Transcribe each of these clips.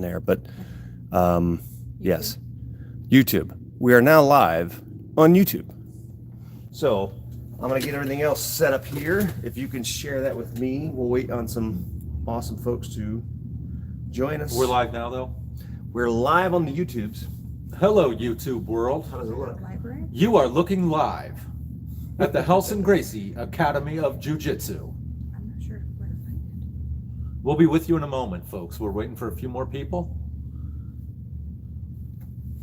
there, but yes, YouTube. We are now live on YouTube. So I'm gonna get everything else set up here. If you can share that with me, we'll wait on some awesome folks to join us. We're live now, though. We're live on the YouTubes. Hello, YouTube world. How does it look? You are looking live at the Helson Gracie Academy of Jiu-Jitsu. I'm not sure where to find it. We'll be with you in a moment, folks. We're waiting for a few more people.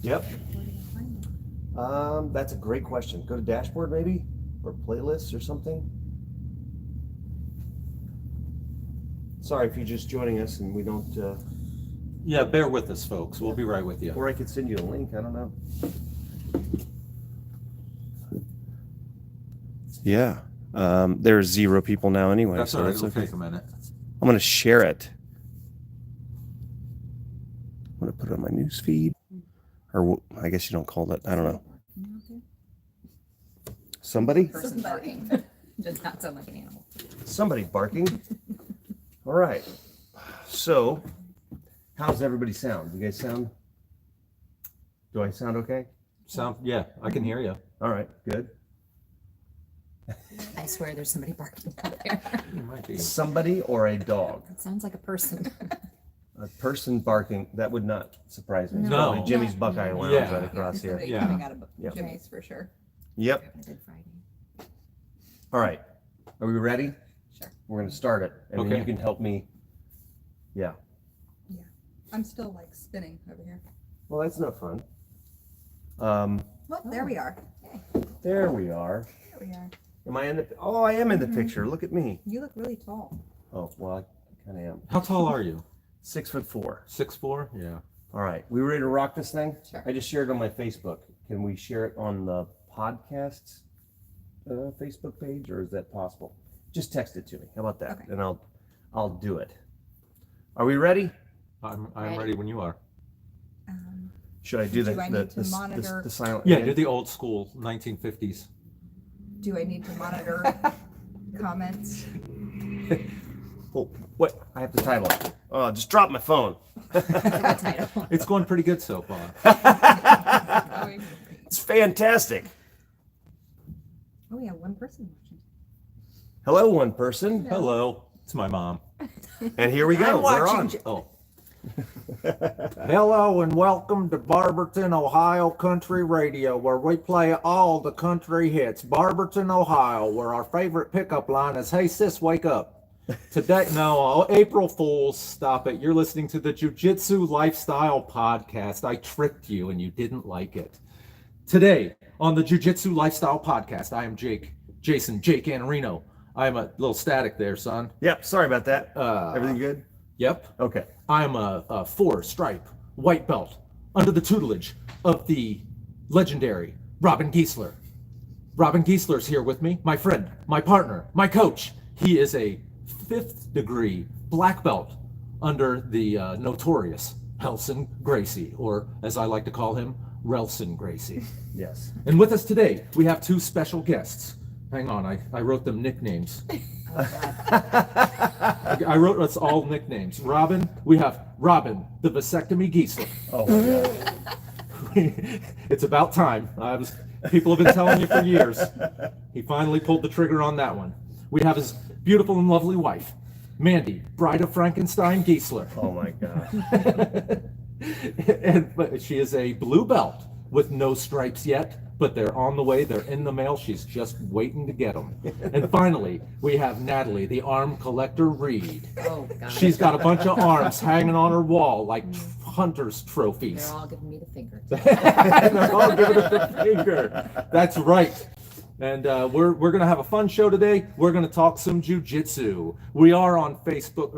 Yep. Where do I find it? That's a great question. Go to dashboard maybe, or playlists or something. Sorry if you're just joining us and we don't. Yeah, bear with us, folks. We'll be right with you. Or I could send you a link. I don't know. Yeah. There's 0 people now anyway. That's so all right. that's It'll okay. take a minute. I'm going to share it. I'm going to put it on my news feed. Or I guess you don't call it. I don't know. Somebody? Person barking. Does not sound like an animal. Somebody barking. All right. So, how does everybody sound? You guys sound? Do I sound okay? Yeah, I can hear you. All right, good. I swear there's somebody barking out there. You might be. Somebody or a dog? That sounds like a person. A person barking, that would not surprise me. It's No. probably Jimmy's Buckeye Lounge Yeah. right across here. Somebody Yeah. coming out of Yep. Jimmy's for sure. Yep. I did Friday. All right. Are we ready? Sure. We're going to start it. And then Okay. you can help me. Yeah. Yeah, I'm still like spinning over here. Well, that's not fun. Well, there we are. There we are. There we are. Am I in the? Oh, I am in the picture. Look at me. You look really tall. Oh, well, I kind of am. How tall are you? 6'4". 6'4"? Yeah. All right. We ready to rock this thing? Sure. I just shared it on my Facebook. Can we share it on the podcast Facebook page, or is that possible? Just text it to me. How about that? Okay. And I'll do it. Are we ready? I'm Ready. ready when you are. Should I do Do I need to the monitor- the silent? Yeah, hand? do the old school 1950s. Do I need to monitor comments? Oh, what? I have the title. Oh, just drop my phone. Good title. It's going pretty good so far. Oh, It's fantastic. yeah, one person watching. Hello, one person. Hello. It's my mom. And here we go. We're on. Oh. Hello and welcome to Barberton, Ohio Country Radio, where we play all the country hits. Barberton, Ohio, where our favorite pickup line is, "Hey sis, wake up." Today, no, April Fools, stop it. You're listening to the Jiu-Jitsu Lifestyle Podcast. I tricked you and you didn't like it. Today, on the Jiu-Jitsu Lifestyle Podcast, I am Jason Jake Anarino. I'm a little static there, son. Yep. Sorry about that. Everything good? Yep. Okay. I'm a 4-stripe white belt under the tutelage of the legendary Robin Giesler. Robin Giesler's here with me, my friend, my partner, my coach. He is a 5th degree black belt under the notorious Helson Gracie, or as I like to call him, Relson Gracie. Yes. And with us today, we have 2 special guests. Hang on, I wrote them nicknames. I wrote us all nicknames. Robin, we have Robin, the vasectomy Giesler. Oh my God. It's about time. People have been telling you for years. He finally pulled the trigger on that one. We have his beautiful and lovely wife, Mandy, Bride of Frankenstein Giesler. Oh my God. But she is a blue belt with no stripes yet, but they're on the way. They're in the mail. She's just waiting to get them. And finally, we have Natalie, the arm collector Reed. Oh, God. She's got a bunch of arms hanging on her wall like hunter's trophies. They're all giving me the finger. They're all giving it the finger. That's right. And we're going to have a fun show today. We're going to talk some jiu-jitsu. We are on Facebook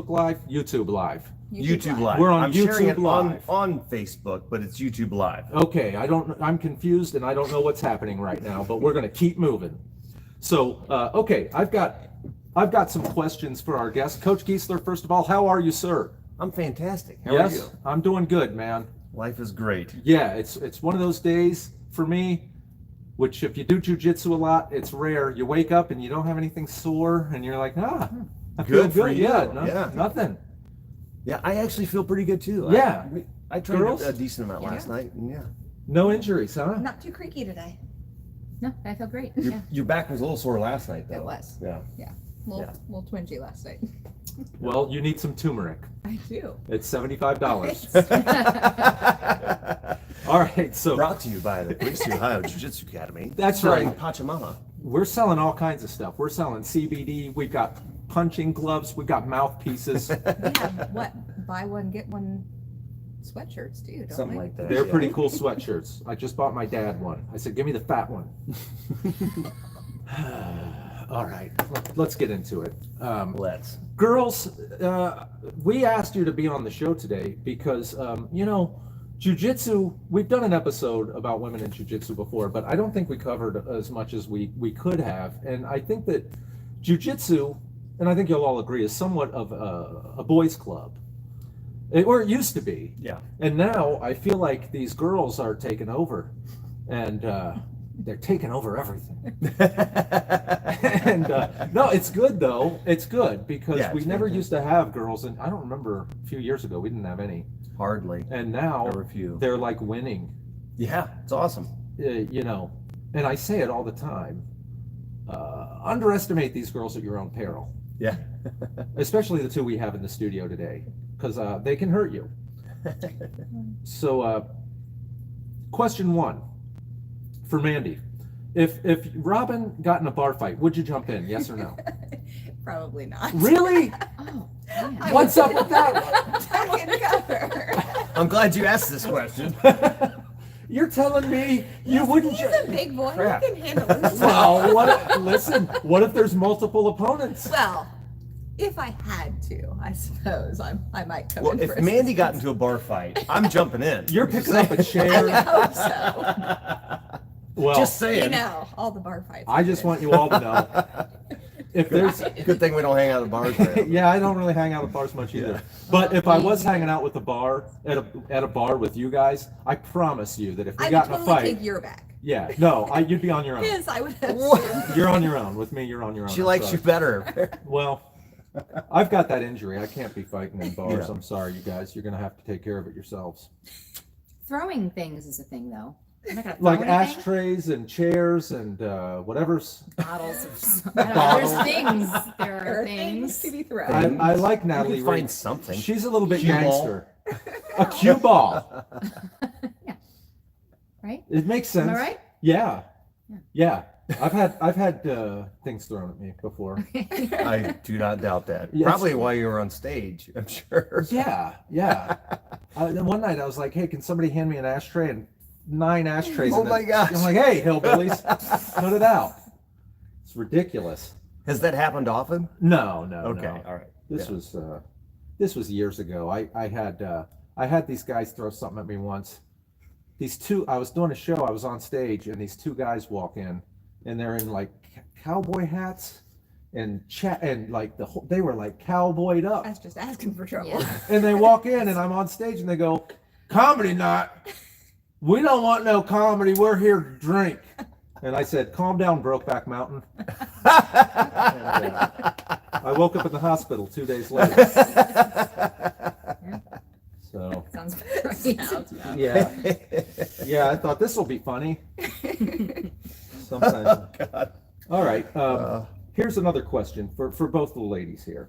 Live, YouTube Live. YouTube Live. We're on I'm sharing YouTube it Live. on Facebook, but it's YouTube Live. Okay, I'm confused and I don't know what's happening right now, but we're going to keep moving. So, okay, I've got some questions for our guest. Coach Giesler, first of all, how are you, sir? I'm fantastic. How Yes, are you? I'm doing good, man. Life is great. Yeah, it's one of those days for me, which if you do jujitsu a lot, it's rare. You wake up and you don't have anything sore, and you're like, I feel Good for good. you. Yeah, Yeah. nothing. Yeah, I actually feel pretty good too. Yeah. I trained Girls? a decent amount Yeah. last night, and yeah. No injuries, huh? Not too creaky today. No, I feel great. Your, Yeah. your back was a little sore last night, though. It was. Yeah. Yeah. Yeah. Little twingy last night. Well, you need some turmeric. I do. It's $75. All right, so Brought to you by the Quincy, Ohio Jiu-Jitsu Academy. That's Starring right. Pachamama. we're selling all kinds of stuff. We're selling CBD. We've got punching gloves. We've got mouthpieces. We have what? Buy one, get one sweatshirts too, don't Something we? like that. They're yeah. pretty cool sweatshirts. I just bought my dad one. I said, give me the fat one. All right, let's get into it. Let's. Girls, we asked you to be on the show today because, you know, jiu-jitsu, we've done an episode about women in jiu-jitsu before, but I don't think we covered as much as we could have. And I think that jiu-jitsu, and I think you'll all agree, is somewhat of a boys' club. Or it used to be. Yeah. And now I feel like these girls are taking over. And they're taking over everything. And no, it's good though. It's good because Yeah, we it's never fantastic. used to have girls, and I don't remember a few years ago we didn't have any. Hardly. And now There were a few. they're like winning, Yeah, it's awesome. you know. And I say it all the time. Underestimate these girls at your own peril, Yeah. especially the two we have in the studio today, because they can hurt you. So, question one for Mandy. If Robin got in a bar fight, would you jump in? Yes or no? Probably not. Really? Oh, man. What's up with that? Duck and cover. I'm glad you asked this question. You're telling me you wouldn't He's a big boy. Crap. He can handle himself. Well, what if there's multiple opponents? Well, if I had to, I suppose I might come Well, in if for Mandy got into a bar fight, I'm jumping in. You're picking up a chair. I hope so. Well, Just saying. You know, all the bar fights. I just want you all to know. If there's Good thing we don't hang out at bars. Right? yeah, I don't really hang out at bars much either. Yeah. But if I was hanging out with a bar at a bar with you guys, I promise you that if we I would got in a totally fight, take your back. yeah, no, you'd be on your own. His, I would have. You're on your own. With me, you're on your own. She I'm likes sorry. you better. Well, I've got that injury. I can't be fighting in bars. Yeah. I'm sorry, you guys. You're gonna have to take care of it yourselves. Throwing things is a thing, though. I'm not gonna throw Like anything. ashtrays and chairs and whatever's. Bottles of. I don't know, there's things. There There are are things things. to be thrown. I like You Natalie. can Ray. find something. She's a little bit Cue ball. gangster. A cue ball. Right? It makes sense. Am I right? Yeah. Yeah. Yeah. I've had things thrown at me before. I do not doubt that. Yes. Probably while you were on stage, I'm sure. Yeah, yeah. Then one night I was like, "Hey, can somebody hand me an ashtray?" And 9 ashtrays. Oh in my it. gosh. I'm like, "Hey, hillbillies, put it out." It's ridiculous. Has that happened often? No. Okay, no. all right. This was years ago. I had these guys throw something at me once. I was doing a show. I was on stage, and these 2 guys walk in, and they're in like cowboy hats and like they were like cowboyed up. That's just asking for trouble. Yeah. And they walk in, and I'm on stage, and they go, "Comedy night. We don't want no comedy. We're here to drink." And I said, "Calm down, Brokeback Mountain." I woke up in the hospital 2 days later. So Sounds right. yeah, I thought this will be funny. Sometimes. Oh, God. All right. Here's another question for both the ladies here.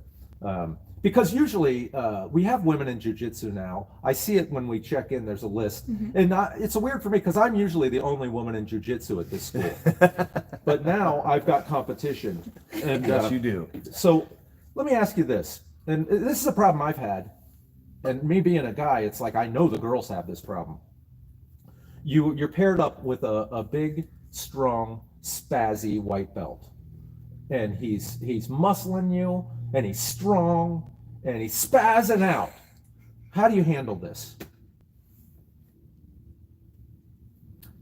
Because usually we have women in jiu-jitsu now. I see it when we check in, there's a list. And it's weird for me because I'm usually the only woman in jiu-jitsu at this school. But now I've got competition. And Yes, you do. so let me ask you this. And this is a problem I've had. And me being a guy, it's like I know the girls have this problem. You're paired up with a big, strong, spazzy white belt. And he's muscling you, and he's strong, and he's spazzing out. How do you handle this?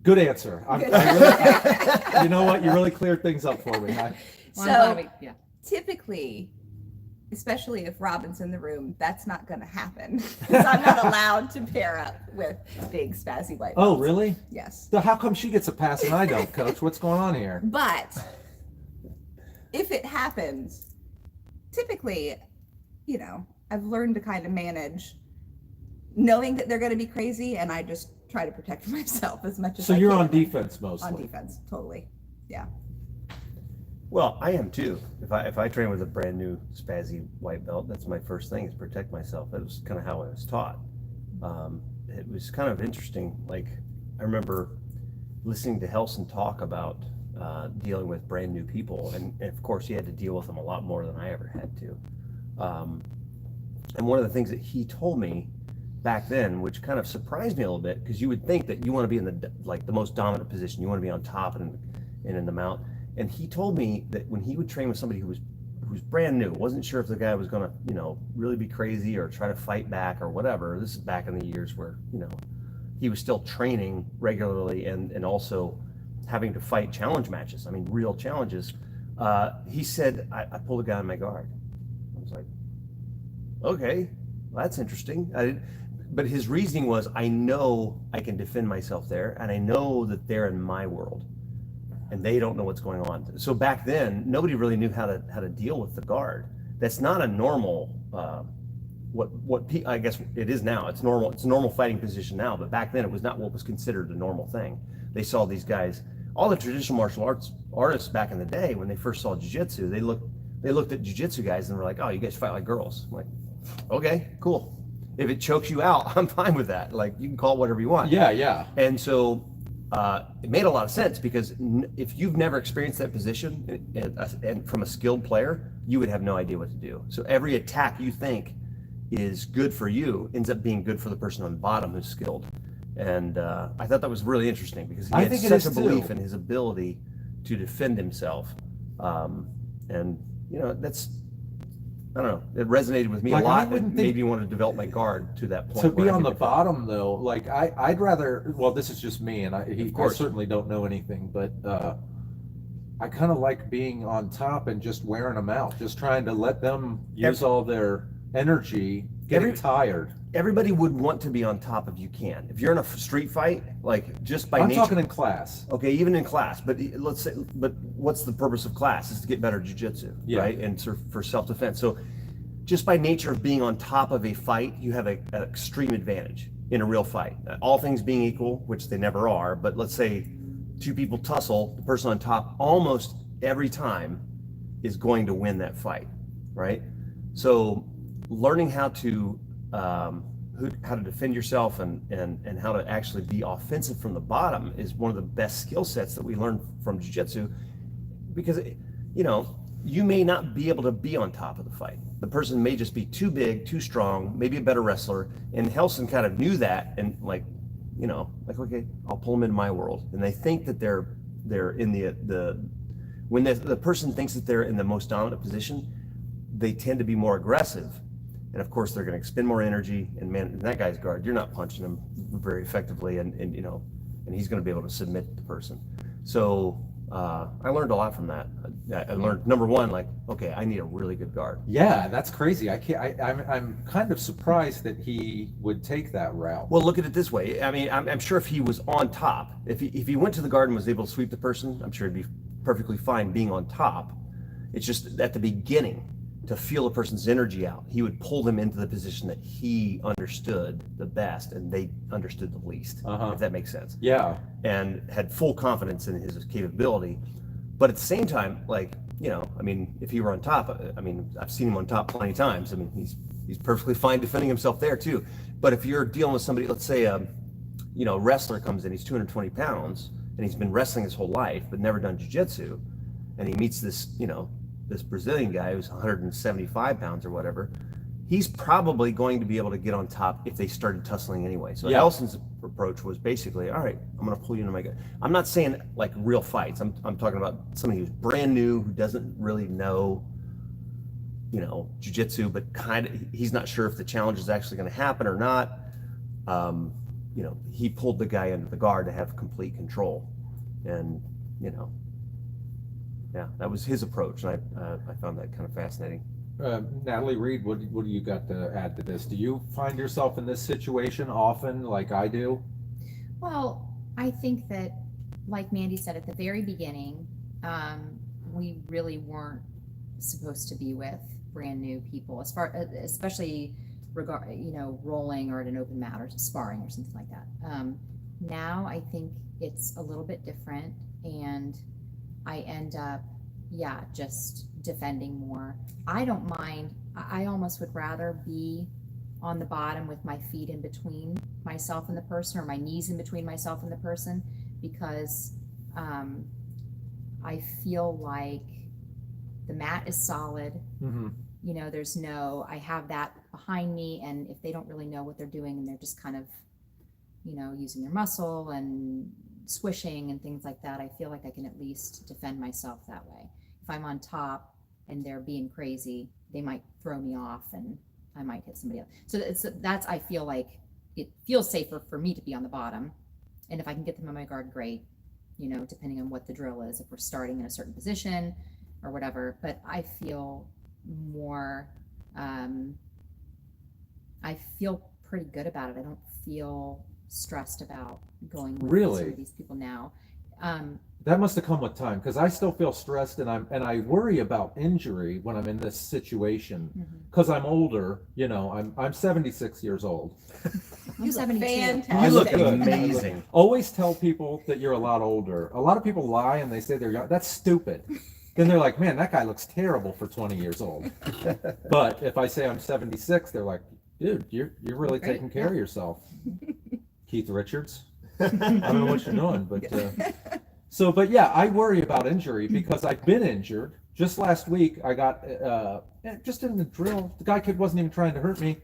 Good answer. You know what? You really cleared things up for me. Well, I'm So- glad yeah. Typically, especially if Robin's in the room, that's not going to happen. 'Cause I'm not allowed to pair up with big spazzy white Oh, belts. really? Yes. So how come she gets a pass and I don't, Coach? What's going on here? But if it happens, typically, you know, I've learned to kind of manage knowing that they're going to be crazy, and I just try to protect myself as much as So I you're can. on defense mostly. On defense, totally. Yeah. Well, I am too. If I train with a brand new spazzy white belt, that's my first thing is protect myself. That was kind of how I was taught. It was kind of interesting. Like I remember listening to Helson talk about dealing with brand new people, and of course he had to deal with them a lot more than I ever had to. And one of the things that he told me back then, which kind of surprised me a little bit, because you would think that you want to be in the most dominant position, you want to be on top and in the mount. And he told me that when he would train with somebody who was brand new, wasn't sure if the guy was going to, really be crazy or try to fight back or whatever. This is back in the years where, he was still training regularly and also having to fight challenge matches. I mean, real challenges. He said, I pulled a guy on my guard. I was like, okay, well, that's interesting. But his reasoning was, I know I can defend myself there, and I know that they're in my world, and they don't know what's going on. So back then, nobody really knew how to deal with the guard. That's not a normal. I guess it is now. It's normal. It's a normal fighting position now, but back then it was not what was considered a normal thing. They saw these guys. All the traditional martial arts artists back in the day, when they first saw jiu-jitsu, they looked at jiu-jitsu guys and were like, "Oh, you guys fight like girls." I'm like, okay, cool. If it chokes you out, I'm fine with that. Like, you can call it whatever you want. Yeah, yeah. And so it made a lot of sense, because if you've never experienced that position and from a skilled player, you would have no idea what to do. So every attack you think is good for you ends up being good for the person on the bottom who's skilled. And I thought that was really interesting, because he had such a belief in his ability to defend himself. That's, I don't know, it resonated with me a lot. It made me want to develop my guard to that point. To be on the bottom, though, like I'd rather, well, this is just me, and I certainly don't know anything, but I kind of like being on top and just wearing them out, just trying to let them use all their energy, getting tired. Everybody would want to be on top if you can. If you're in a street fight, like, just by I'm nature. talking in class. Okay, even in class, but let's say, but what's the purpose of class? Is to get better jiu-jitsu, right? And for self-defense. So just by nature of being on top of a fight, you have an extreme advantage in a real fight. All things being equal, which they never are, but let's say two people tussle, the person on top almost every time is going to win that fight, right? So learning how to defend yourself and how to actually be offensive from the bottom is one of the best skill sets that we learn from jiu-jitsu, because you may not be able to be on top of the fight. The person may just be too big, too strong, maybe a better wrestler, and Helson kind of knew that, and okay, I'll pull them into my world. And they think that they're in when the person thinks that they're in the most dominant position, they tend to be more aggressive. And of course, they're going to expend more energy. And man, in that guy's guard, you're not punching him very effectively, and he's going to be able to submit the person. So I learned a lot from that. I learned, number one, like, okay, I need a really good guard. Yeah, that's crazy. I'm kind of surprised that he would take that route. Well, look at it this way. I mean, I'm sure if he was on top, if he went to the guard and was able to sweep the person, I'm sure he'd be perfectly fine being on top. It's just at the beginning, to feel a person's energy out, he would pull them into the position that he understood the best and they understood the least, if that makes sense. Yeah. And had full confidence in his capability. But at the same time, like, if he were on top, I've seen him on top plenty of times. I mean, he's perfectly fine defending himself there too. But if you're dealing with somebody, let's say, a wrestler comes in, he's 220 pounds, and he's been wrestling his whole life, but never done jiu-jitsu, and he meets this Brazilian guy who's 175 pounds or whatever, he's probably going to be able to get on top if they started tussling anyway. So Helson's approach was basically, all right, I'm going to pull you into my gut. I'm not saying like real fights. I'm talking about somebody who's brand new, who doesn't really know, jiu-jitsu, but he's not sure if the challenge is actually going to happen or not. He pulled the guy into the guard to have complete control. And, yeah, that was his approach, and I found that kind of fascinating. Natalie Reed, what do you got to add to this? Do you find yourself in this situation often, like I do? Well, I think that, like Mandy said at the very beginning, we really weren't supposed to be with brand new people, especially rolling or at an open mat or sparring or something like that. Now I think it's a little bit different, and I end up, just defending more. I don't mind. I almost would rather be on the bottom with my feet in between myself and the person, or my knees in between myself and the person, because I feel like the mat is solid. Mm-hmm. I have that behind me, and if they don't really know what they're doing and they're just kind of, using their muscle and squishing and things like that, I feel like I can at least defend myself that way. If I'm on top and they're being crazy, they might throw me off and I might hit somebody else. So that's I feel like it feels safer for me to be on the bottom. And if I can get them on my guard, great, depending on what the drill is, if we're starting in a certain position or whatever. But I feel more, I feel pretty good about it. I don't feel stressed about going with Really? some of these people now. That must have come with time, because I still feel stressed, and I worry about injury when I'm in this situation, because I'm older. I'm 76 years old. You 72. Fantastic. I look good. amazing. Always tell people that you're a lot older. A lot of people lie and they say they're young. That's stupid. Then they're like, man, that guy looks terrible for 20 years old. But if I say I'm 76, they're like, dude, you're really Great, taking care of yourself. Keith Richards. I don't know what you're doing, but but yeah, I worry about injury because I've been injured. Just last week, I got just in the drill. The guy wasn't even trying to hurt me.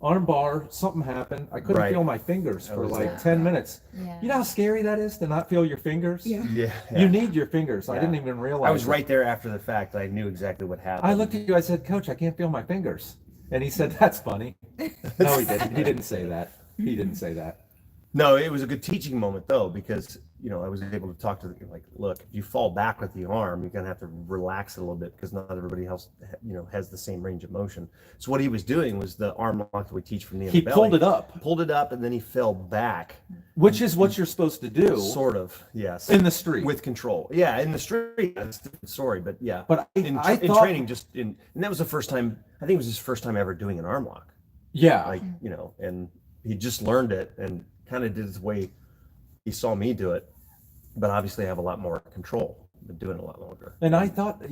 Arm bar, something happened. I couldn't Right. feel my fingers for was like that. 10 minutes. Yeah. You know how scary that is to not feel your fingers? Yeah. Yeah. You need your fingers. I Yeah. didn't even realize. I was it. right there after the fact. I knew exactly what happened. I looked at you. I said, Coach, I can't feel my fingers. And he said, that's funny. No, he didn't. He didn't say that. He didn't say that. No, it was a good teaching moment though, because I was able to talk to look, if you fall back with the arm, you're gonna have to relax it a little bit because not everybody else, has the same range of motion. So what he was doing was the arm lock that we teach from the He pulled it up, and then he fell back, which is what you're supposed to do sort of, yes, in the street. with control. Yeah, in the street, that's a different story, but yeah. But in I thought, training, and that was the first time. I think it was his first time ever doing an arm lock. yeah, And he just learned it and kind of did it the way he saw me do it, but obviously I have a lot more control. Been doing it a lot longer. and I thought,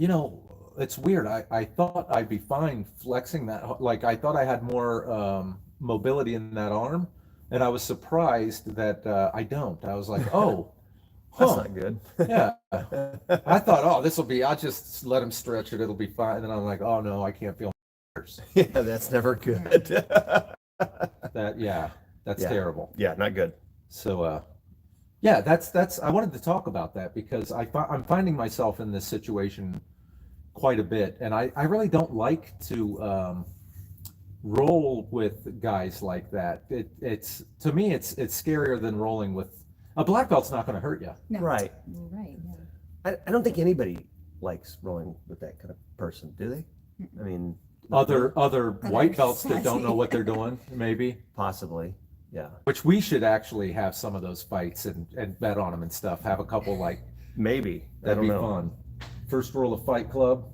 it's weird. I thought I'd be fine flexing that. Like I thought I had more mobility in that arm, and I was surprised that I don't. I was like, oh, That's huh, not good. yeah. I thought, I'll just let him stretch it. It'll be fine. And then I'm like, oh no, I can't feel my fingers. Yeah, that's never good. That's Yeah. terrible. Yeah, not good. So, that's. I wanted to talk about that because I'm finding myself in this situation quite a bit, and I really don't like to roll with guys like that. It's to me, it's scarier than rolling with a black belt's not going to hurt you. No. Right. Right. Yeah. I don't think anybody likes rolling with that kind of person, do they? I mean, Other white belts that don't spazzy. know what they're doing, maybe. possibly. Yeah, Which we should actually have some of those fights and bet on them and stuff. Have a couple maybe. I that'd don't be know. fun. First rule of Fight Club.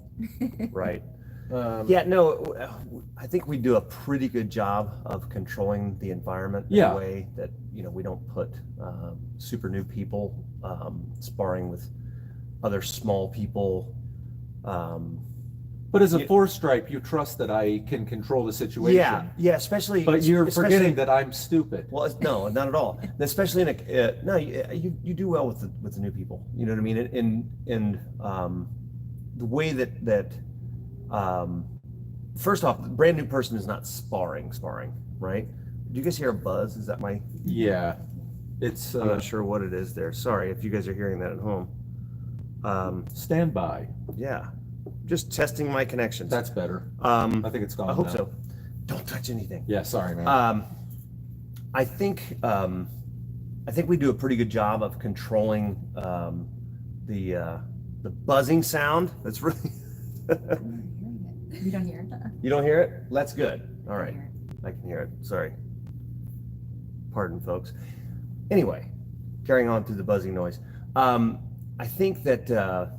Right. Yeah, no, I think we do a pretty good job of controlling the environment in Yeah. a way that, we don't put super new people sparring with other small people. But as a Yeah. 4-stripe, you trust that I can control the situation. Yeah, especially. But you're especially- forgetting that I'm stupid. Well, no, not at all. Especially in no, you do well with the new people. You know what I mean? In the way that first off, the brand new person is not sparring, right? Do you guys hear a buzz? Is that my? Yeah. It's I'm not sure what it is there. Sorry if you guys are hearing that at home. stand by. Yeah, just testing my connections. That's better. I I think it's gone. hope now. so. Don't touch anything. Yeah, sorry, man. I think we do a pretty good job of controlling the buzzing sound. That's really. You don't hear it. You don't hear it? That's good. All right, Hear it. I can hear it. Sorry. Pardon, folks. Anyway, carrying on through the buzzing noise. I think that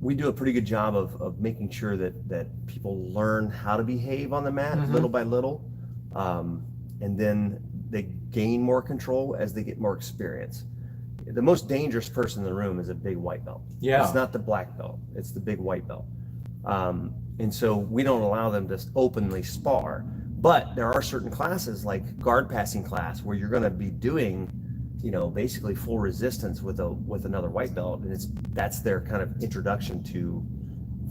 we do a pretty good job of making sure that people learn how to behave on the mat little by little, and then they gain more control as they get more experience. The most dangerous person in the room is a big white belt. Yeah. It's not the black belt, it's the big white belt. And so we don't allow them to openly spar, but there are certain classes like guard passing class where you're going to be doing, basically full resistance with another white belt, and that's their kind of introduction to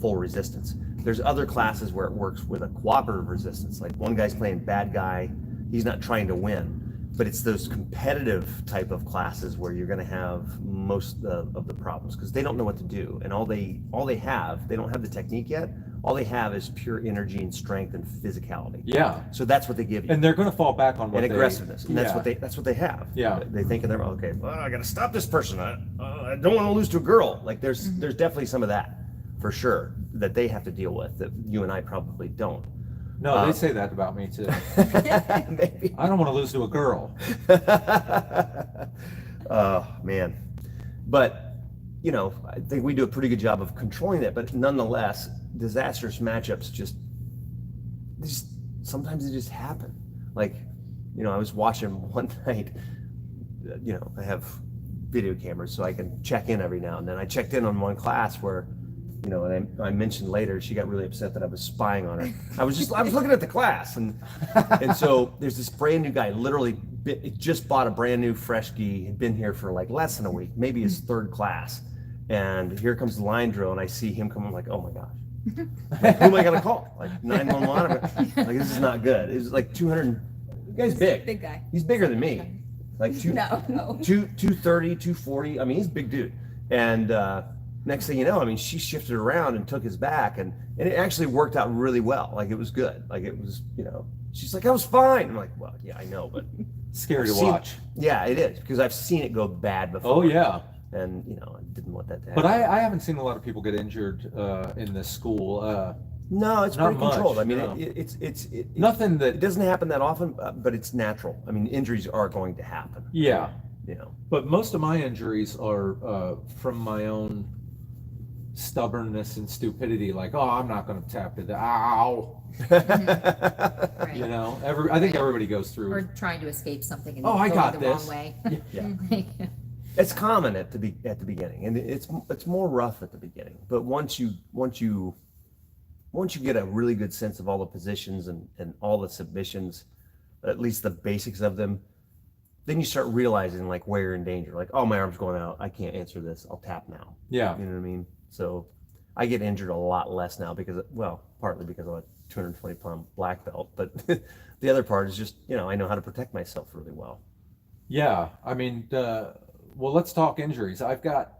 full resistance. There's other classes where it works with a cooperative resistance, like one guy's playing bad guy, he's not trying to win. But it's those competitive type of classes where you're going to have most of the problems because they don't know what to do, and all they have, they don't have the technique yet. All they have is pure energy and strength and physicality. Yeah. So that's what they give you. And they're going to fall back on what and aggressiveness, and that's yeah. what they have. Yeah. They think in their okay. Well, I got to stop this person. I don't want to lose to a girl. Like there's definitely some of that for sure that they have to deal with that you and I probably don't. No, they say that about me too. Maybe. I don't want to lose to a girl. Oh man, but I think we do a pretty good job of controlling that. But nonetheless, disastrous matchups just sometimes they just happen. Like, I was watching one night. I have video cameras, so I can check in every now and then. I checked in on one class where. And I mentioned later she got really upset that I was spying on her. I was looking at the class, and so there's this brand new guy, literally just bought a brand new fresh gi, had been here for like less than a week, maybe his third class, and here comes the line drill, and I see him come. I'm like, oh my gosh, like, who am I gonna call? Like 911? Like this is not good. It's like 200. The guy's big. Big guy. He's bigger than me. Like 230, 240. I mean, he's a big dude, and. Next thing you know, she shifted around and took his back, and it actually worked out really well. Like it was good. Like it was, she's like, I was fine. I'm like, well, yeah, I know, but scary to watch. Yeah, it is because I've seen it go bad before. Oh yeah. And I didn't want that to happen. But I haven't seen a lot of people get injured in this school. No, it's pretty controlled. No. It's nothing that it doesn't happen that often, but it's natural. Injuries are going to happen. Yeah. But most of my injuries are from my own stubbornness and stupidity, like, oh, I'm not going to tap it. Ow. Right. I think everybody goes through. Or trying to escape something and I go got the this. wrong way. Yeah. It's common at the beginning, and it's more rough at the beginning. But once you get a really good sense of all the positions and all the submissions, at least the basics of them, then you start realizing like where you're in danger. Like, oh, my arm's going out. I can't answer this. I'll tap now. Yeah. You know what I mean? So I get injured a lot less now partly because I'm a 220-pound black belt, but the other part is just, I know how to protect myself really well. Yeah. Well, let's talk injuries. I've got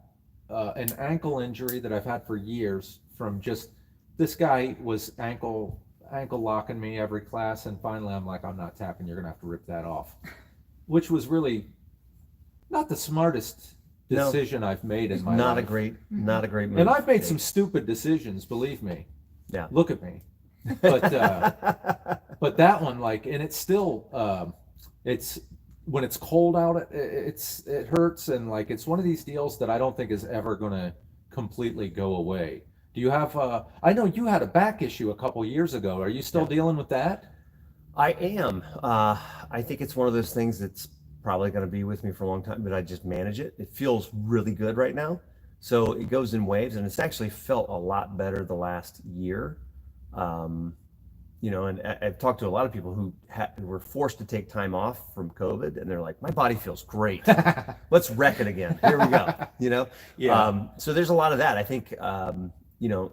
an ankle injury that I've had for years from just, this guy was ankle locking me every class, and finally I'm like, I'm not tapping, you're going to have to rip that off, which was really not the smartest decision I've made in my life. Not a great move. And I've made some stupid decisions, believe me. Yeah. Look at me. But but that one, and it's still it's when it's cold out, it hurts, and it's one of these deals that I don't think is ever going to completely go away. Do you have I know you had a back issue a couple years ago. Are you still dealing with that? I am. I think it's one of those things that's probably going to be with me for a long time, but I just manage it. It feels really good right now. So it goes in waves, and it's actually felt a lot better the last year. And I've talked to a lot of people who were forced to take time off from COVID, and they're like, my body feels great. Let's wreck it again. Here we go. Yeah. So there's a lot of that. I think,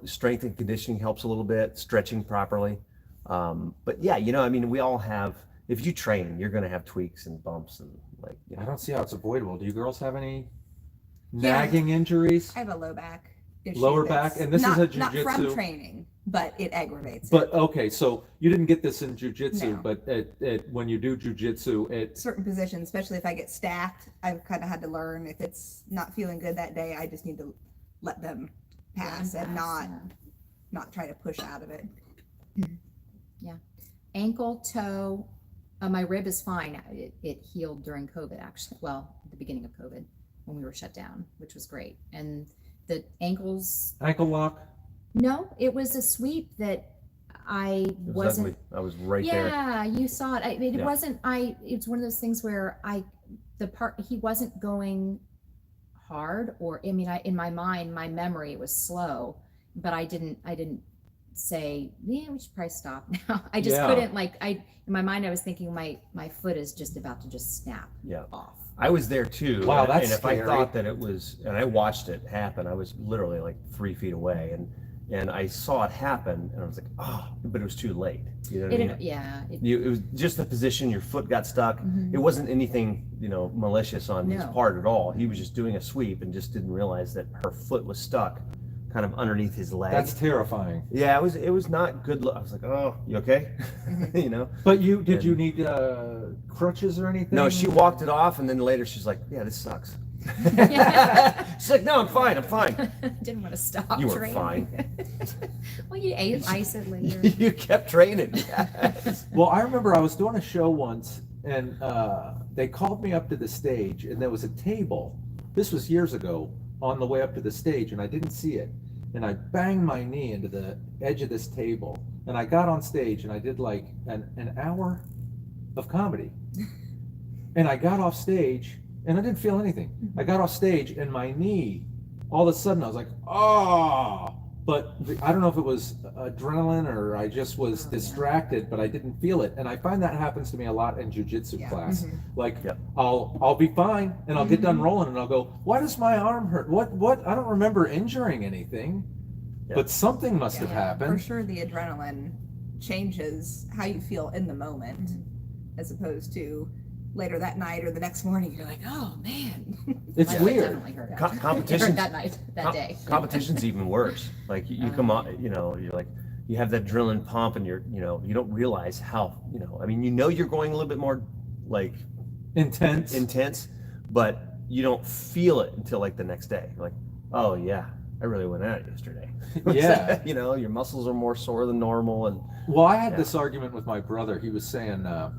strength and conditioning helps a little bit, stretching properly. But yeah, we all have, if you train, you're going to have tweaks and bumps and I don't see how it's avoidable. Do you girls have any nagging injuries? I have a low back issue. Lower back, and this is a not jujitsu. from training, but it aggravates. But okay, so you didn't get this in jujitsu, No. but when you do jujitsu, certain positions, especially if I get stacked, I've kind of had to learn if it's not feeling good that day, I just need to let them pass and not try to push out of it. Yeah. Ankle, toe, my rib is fine. It healed during COVID, actually. Well, at the beginning of COVID when we were shut down, which was great. And the ankles. Ankle lock. No, it was a sweep that I It was wasn't. ugly. I was right there. Yeah, you saw it. It Yeah. wasn't. It's one of those things where he wasn't going hard, or I mean, in my mind, my memory, it was slow, but I didn't say, yeah, we should probably stop now. I just couldn't, like, in my mind, I was thinking my foot is just about to just snap off. I was there too. Wow, that's and if scary. I thought that it was, and I watched it happen, I was literally like 3 feet away, and I saw it happen, and I was like, oh, but it was too late. You know what I mean? Yeah. It was just the position, your foot got stuck. Mhm. It wasn't anything, malicious on his No. part at all. He was just doing a sweep and just didn't realize that her foot was stuck kind of underneath his leg. That's terrifying. Yeah, it was not good. I was like, oh, you okay? But did you need crutches or anything? No, she walked it off, and then later she's like, yeah, this sucks. She's like, no, I'm fine. Didn't want to stop. You were training. fine. Well, you ate ice it later. You kept training. Yes. Well, I remember I was doing a show once, and they called me up to the stage, and there was a table. This was years ago, on the way up to the stage, and I didn't see it. And I banged my knee into the edge of this table, and I got on stage, and I did like an hour of comedy. And I got off stage, and I didn't feel anything. I got off stage, and my knee, all of a sudden, I was like, oh! But I don't know if it was adrenaline or I just was distracted, but I didn't feel it. And I find that happens to me a lot in jujitsu class. Like, I'll be fine, and I'll get done rolling, and I'll go, why does my arm hurt? What? I don't remember injuring anything, but something must have happened. For sure, the adrenaline changes how you feel in the moment, as opposed to later that night or the next morning. You're like, oh man. It's My foot weird. definitely hurt after. Competition Hurt that night, that day. Competition's even worse. Like you come on, you're like, you have that adrenaline pump, and you don't realize how, I mean, you're going a little bit more like intense, but you don't feel it until like the next day. Like, oh yeah, I really went at it yesterday. Yeah. Your muscles are more sore than normal. And Well, I had this argument with my brother. He was saying, oh,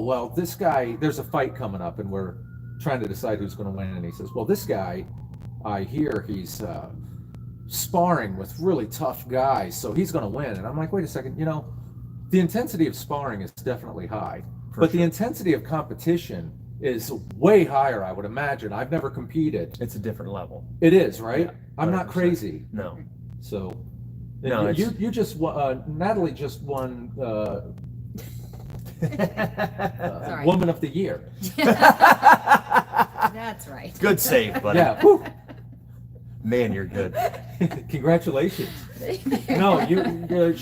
well, this guy, there's a fight coming up, and we're trying to decide who's going to win. And he says, well, this guy, I hear he's sparring with really tough guys, so he's going to win. And I'm like, wait a second, the intensity of sparring is definitely high, but the intensity of competition is way higher, I would imagine. I've never competed. it's a different level. It is, right? Yeah, I'm not 100%. crazy. No. So, No, you just won, Natalie just won Sorry. Woman of the Year. That's right. Good save, buddy. Yeah. Whew. Man, you're good. Congratulations. No, you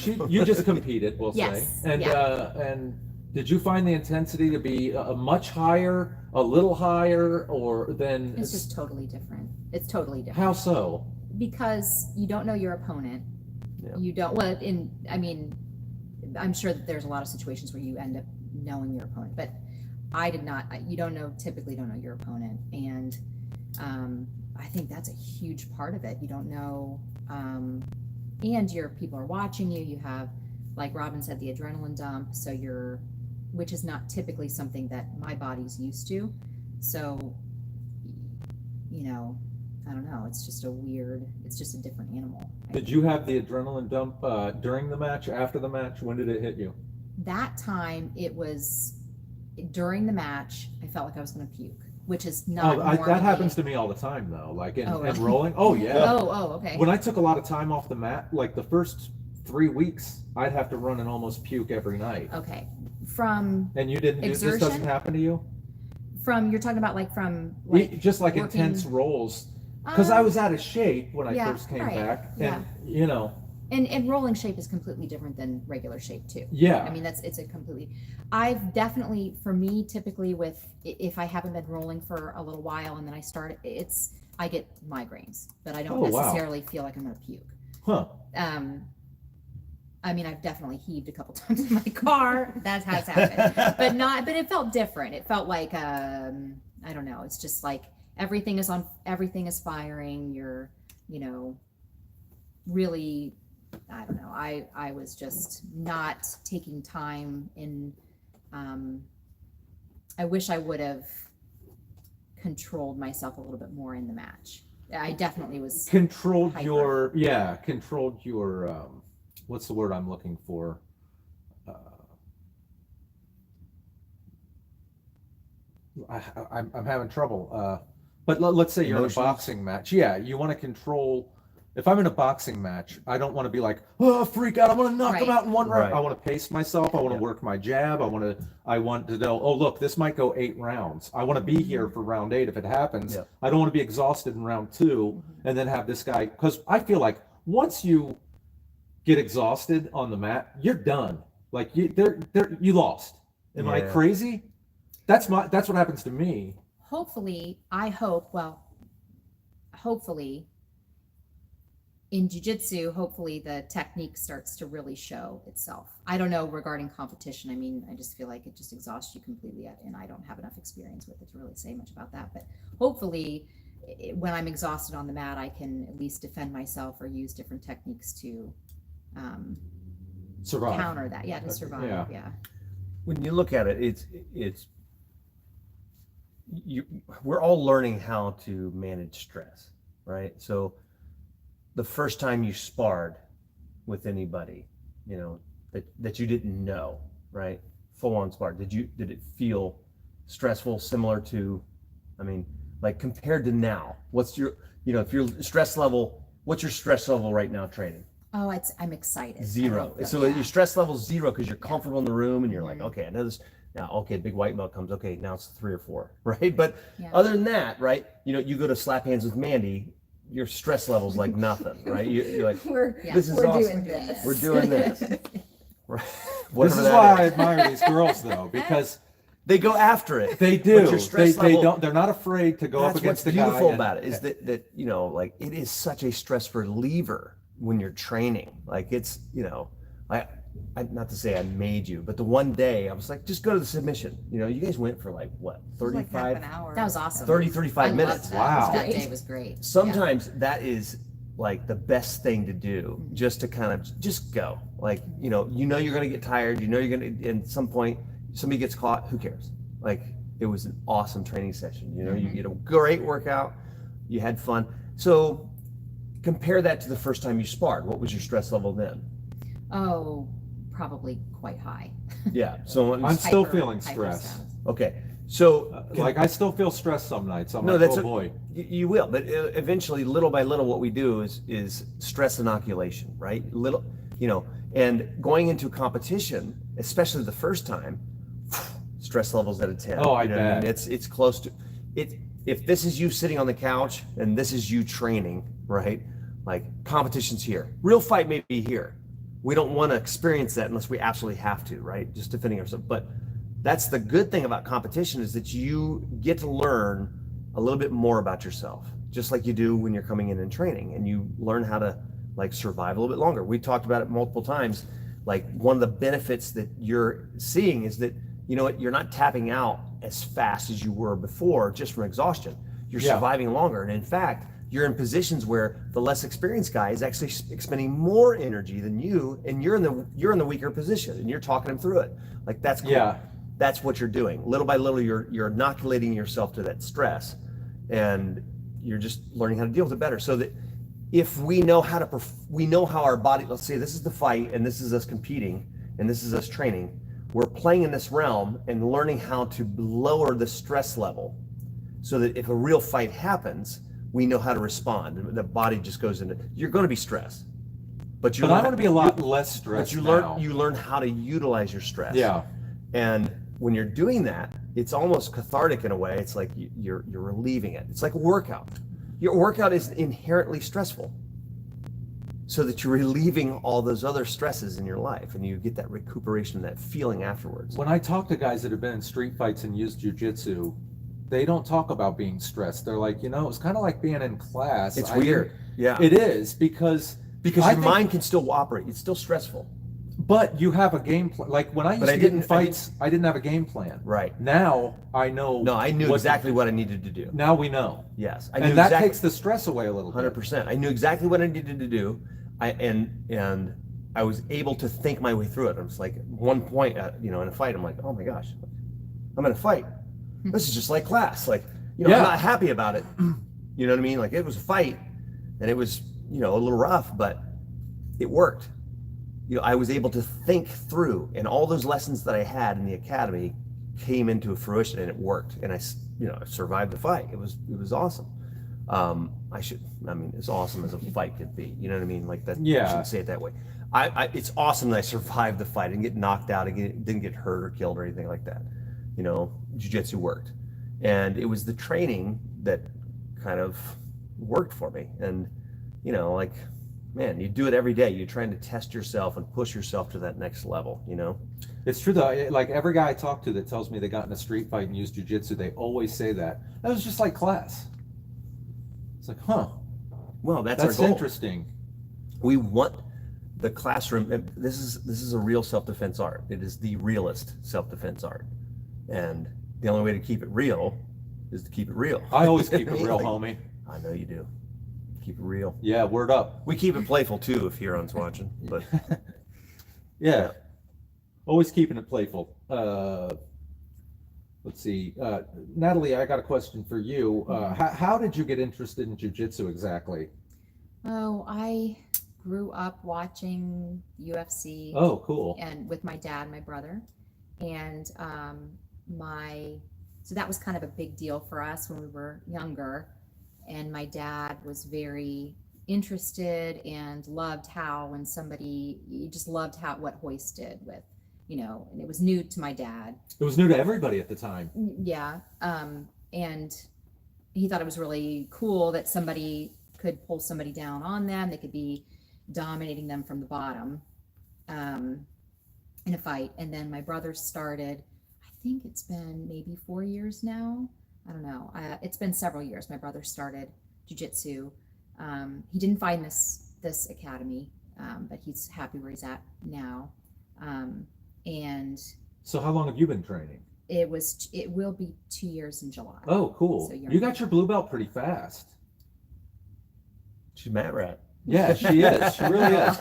just competed, we'll Yes, say. And did you find the intensity to be much higher, a little higher, or than? It's just totally different. It's totally different. How so? Because you don't know your opponent. Yeah. You don't. Well, I'm sure that there's a lot of situations where you end up knowing your opponent, but I did not. You typically don't know your opponent, and I think that's a huge part of it. You don't know, and your people are watching you. You have, like Robin said, the adrenaline dump. So which is not typically something that my body's used to. So, I don't know. It's just a different animal. Did you have the adrenaline dump during the match, after the match? When did it hit you? That time, it was during the match. I felt like I was going to puke, which is not. That happens to me all the time, though. Like in really? rolling. Oh yeah. Oh, okay. When I took a lot of time off the mat, like the first 3 weeks, I'd have to run and almost puke every night. Okay. And you didn't. This Exertion? doesn't happen to you. You're talking about Just like working- intense rolls. Because I was out of shape when I first came right. back, Yeah. and And rolling shape is completely different than regular shape too. Yeah. I mean, I've definitely, for me, typically if I haven't been rolling for a little while and then I start, I get migraines, but I don't necessarily feel like I'm going to puke. Huh. I mean, I've definitely heaved a couple times in my car. That has happened, but it felt different. It felt like, I don't know. It's just like everything is firing. You're, really, I don't know. I was just not taking time in, I wish I would have controlled myself a little bit more in the match. I definitely was. controlled hyper. controlled your what's the word I'm looking for? I'm having trouble. But let's say you're Emotions? in a boxing match. Yeah, you want to control. If I'm in a boxing match, I don't want to be like, oh, freak out. I want to knock him Right. out in one round. Right. I want to pace myself. I want to work my jab. I want to know, oh, look, this might go 8 rounds. I want to be here for round 8 if it happens. Yep. I don't want to be exhausted in round 2 and then have this guy, because I feel like once you get exhausted on the mat, you're done. Like you lost. Am I Yeah. crazy? That's what happens to me. Hopefully, hopefully in jiu-jitsu, hopefully the technique starts to really show itself. I don't know regarding competition. I mean, I just feel like it just exhausts you completely, and I don't have enough experience with it to really say much about that. But hopefully, when I'm exhausted on the mat, I can at least defend myself or use different techniques to Survive. counter that. Yeah, to survive. Yeah. When you look at it, we're all learning how to manage stress, right? So the first time you sparred with anybody, you know, that you didn't know, right? Full on spar. Did it feel stressful, similar to, I mean, like compared to now? What's your, you know, if your stress level, what's your stress level right now training? Oh, I'm excited. 0. So your stress level's 0 because you're comfortable in the room and you're like, okay, I know this now. Okay, big white belt comes. Okay, now it's 3 or 4, right? But other than that, right? You know, you go to slap hands with Mandy, your stress level's like nothing, right? You're like, this is awesome. Doing this. We're doing this. Right? This is why I admire these girls, though, because they go after it. they do. But your stress They level, don't. They're not afraid to go up that's against what's the guy. beautiful about it is that you know, like it is such a stress reliever when you're training. Like it's, you know, I not to say I made you, but the one day I was like, just go to the submission. You know, you guys went for like what, It was like half 35, an hour. That was awesome. 30, 35 I minutes. loved that. Wow. That day was great. Sometimes that is like the best thing to do, just to kind of just go. Like, you know you're gonna get tired, you're gonna, at some point somebody gets caught, who cares? Like, it was an awesome training session. You know, you get a great workout, you had fun. So compare that to the first time you sparred. What was your stress level then? Oh, probably quite high. Yeah. So I'm still Hyper- feeling hyper stress. okay. So Like I still feel stressed some nights. I'm no, like, that's oh boy. You will, but eventually, little by little, what we do is stress inoculation, right? Little, you know, and going into competition, especially the first time, stress levels at a 10. Oh, I you know what bet. mean? It's close to it. If this is you sitting on the couch and this is you training, right? Like, competition's here. Real fight may be here. We don't want to experience that unless we absolutely have to, right? Just defending ourselves. But that's the good thing about competition, is that you get to learn a little bit more about yourself, just like you do when you're coming in and training, and you learn how to like survive a little bit longer. We talked about it multiple times. Like, one of the benefits that you're seeing is that, you know what, you're not tapping out as fast as you were before just from exhaustion. You're surviving longer. And in fact, you're in positions where the less experienced guy is actually expending more energy than you, and you're in the weaker position, and you're talking him through it. Like, that's cool. Yeah. That's what you're doing. Little by little, you're inoculating yourself to that stress, and you're just learning how to deal with it better. So that if we know we know how our body, let's say this is the fight and this is us competing and this is us training, we're playing in this realm and learning how to lower the stress level so that if a real fight happens, we know how to respond. And the body just goes into, you're going to be stressed, but I want to be a lot less stressed. But you learn how to utilize your stress. Yeah. And when you're doing that, it's almost cathartic in a way. It's like you're relieving it. It's like a workout. Your workout is inherently stressful, so that you're relieving all those other stresses in your life, and you get that recuperation, that feeling afterwards. When I talk to guys that have been in street fights and used jiu-jitsu, they don't talk about being stressed. They're like, you know, it's kind of like being in class. It's weird. Yeah. It is, because your mind can still operate. It's still stressful. But you have a game plan. Like when I used to get in fights, I didn't have a game plan. Right. Now I know. No, I knew exactly what I needed to do. Now we know. Yes. I and knew that exactly, takes the stress away a little bit. 100%. I knew exactly what I needed to do. And I was able to think my way through it. I was like, at one point, in a fight, I'm like, oh my gosh, I'm in a fight. This is just like class. Like, I'm not happy about it, You know what I mean? Like it was a fight, and it was, you know, a little rough, but it worked. You know, I was able to think through, and all those lessons that I had in the academy came into fruition, and it worked. And I survived the fight. It was awesome. I mean, as awesome as a fight could be. You know what I mean? Like that. Yeah. I shouldn't say it that way. It's awesome that I survived the fight and get knocked out and didn't get hurt or killed or anything like that. You know, jiu-jitsu worked, and it was the training that kind of worked for me. And you know, like, man, you do it every day. You're trying to test yourself and push yourself to that next level. You know, It's true though. Like every guy I talk to that tells me they got in a street fight and used jujitsu, they always say that was just like class. It's like, huh? well, that's That's our goal. interesting. We want the classroom. And this is a real self-defense art. It is the realest self-defense art, and the only way to keep it real is to keep it real. I always keep it real, Like, homie. I know you do. Keep it real. Yeah, word up. We keep it playful too if Huron's watching, but Yeah. Always keeping it playful. Let's see. Natalie, I got a question for you. How did you get interested in jujitsu exactly? Oh, I grew up watching UFC. Oh, cool. And with my dad, my brother, and so that was kind of a big deal for us when we were younger. And my dad was very interested and loved he just loved what Hoist did with, you know, and it was new to my dad. It was new to everybody at the time. Yeah. And he thought it was really cool that somebody could pull somebody down on them. They could be dominating them from the bottom in a fight. And then my brother started, I think it's been maybe 4 years now. I don't know. It's been several years. My brother started jiu-jitsu. He didn't find this academy, but he's happy where he's at now. And So how long have you been training? it will be 2 years in July. Oh, cool. So You got your blue belt pretty fast. she's Matt Rat. Yeah, she is. She really is.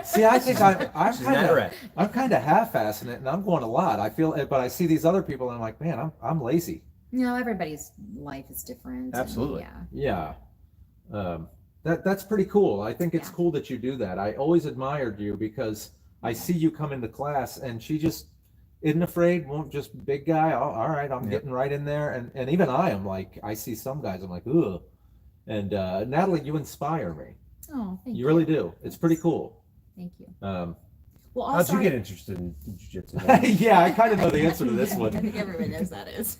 See, I think I'm She's Matt Rat. kind of half-assing it, and I'm going a lot. I feel, but I see these other people, and I'm like, man, I'm lazy. No, everybody's life is different. and Absolutely. yeah. Yeah. That's pretty cool. I think it's Yeah. cool that you do that. I always admired you because I see you come into class and she just isn't afraid, won't just big guy. Oh, all right, I'm Yep. getting right in there. And even I am like, I see some guys, I'm like, ugh. And Natalie, you inspire me. Oh, thank you. You really do. It's pretty cool. Thank you. Um, Well, How'd also, you get interested in jiu-jitsu? yeah, I kind of know the answer to this I one. think everybody knows that is.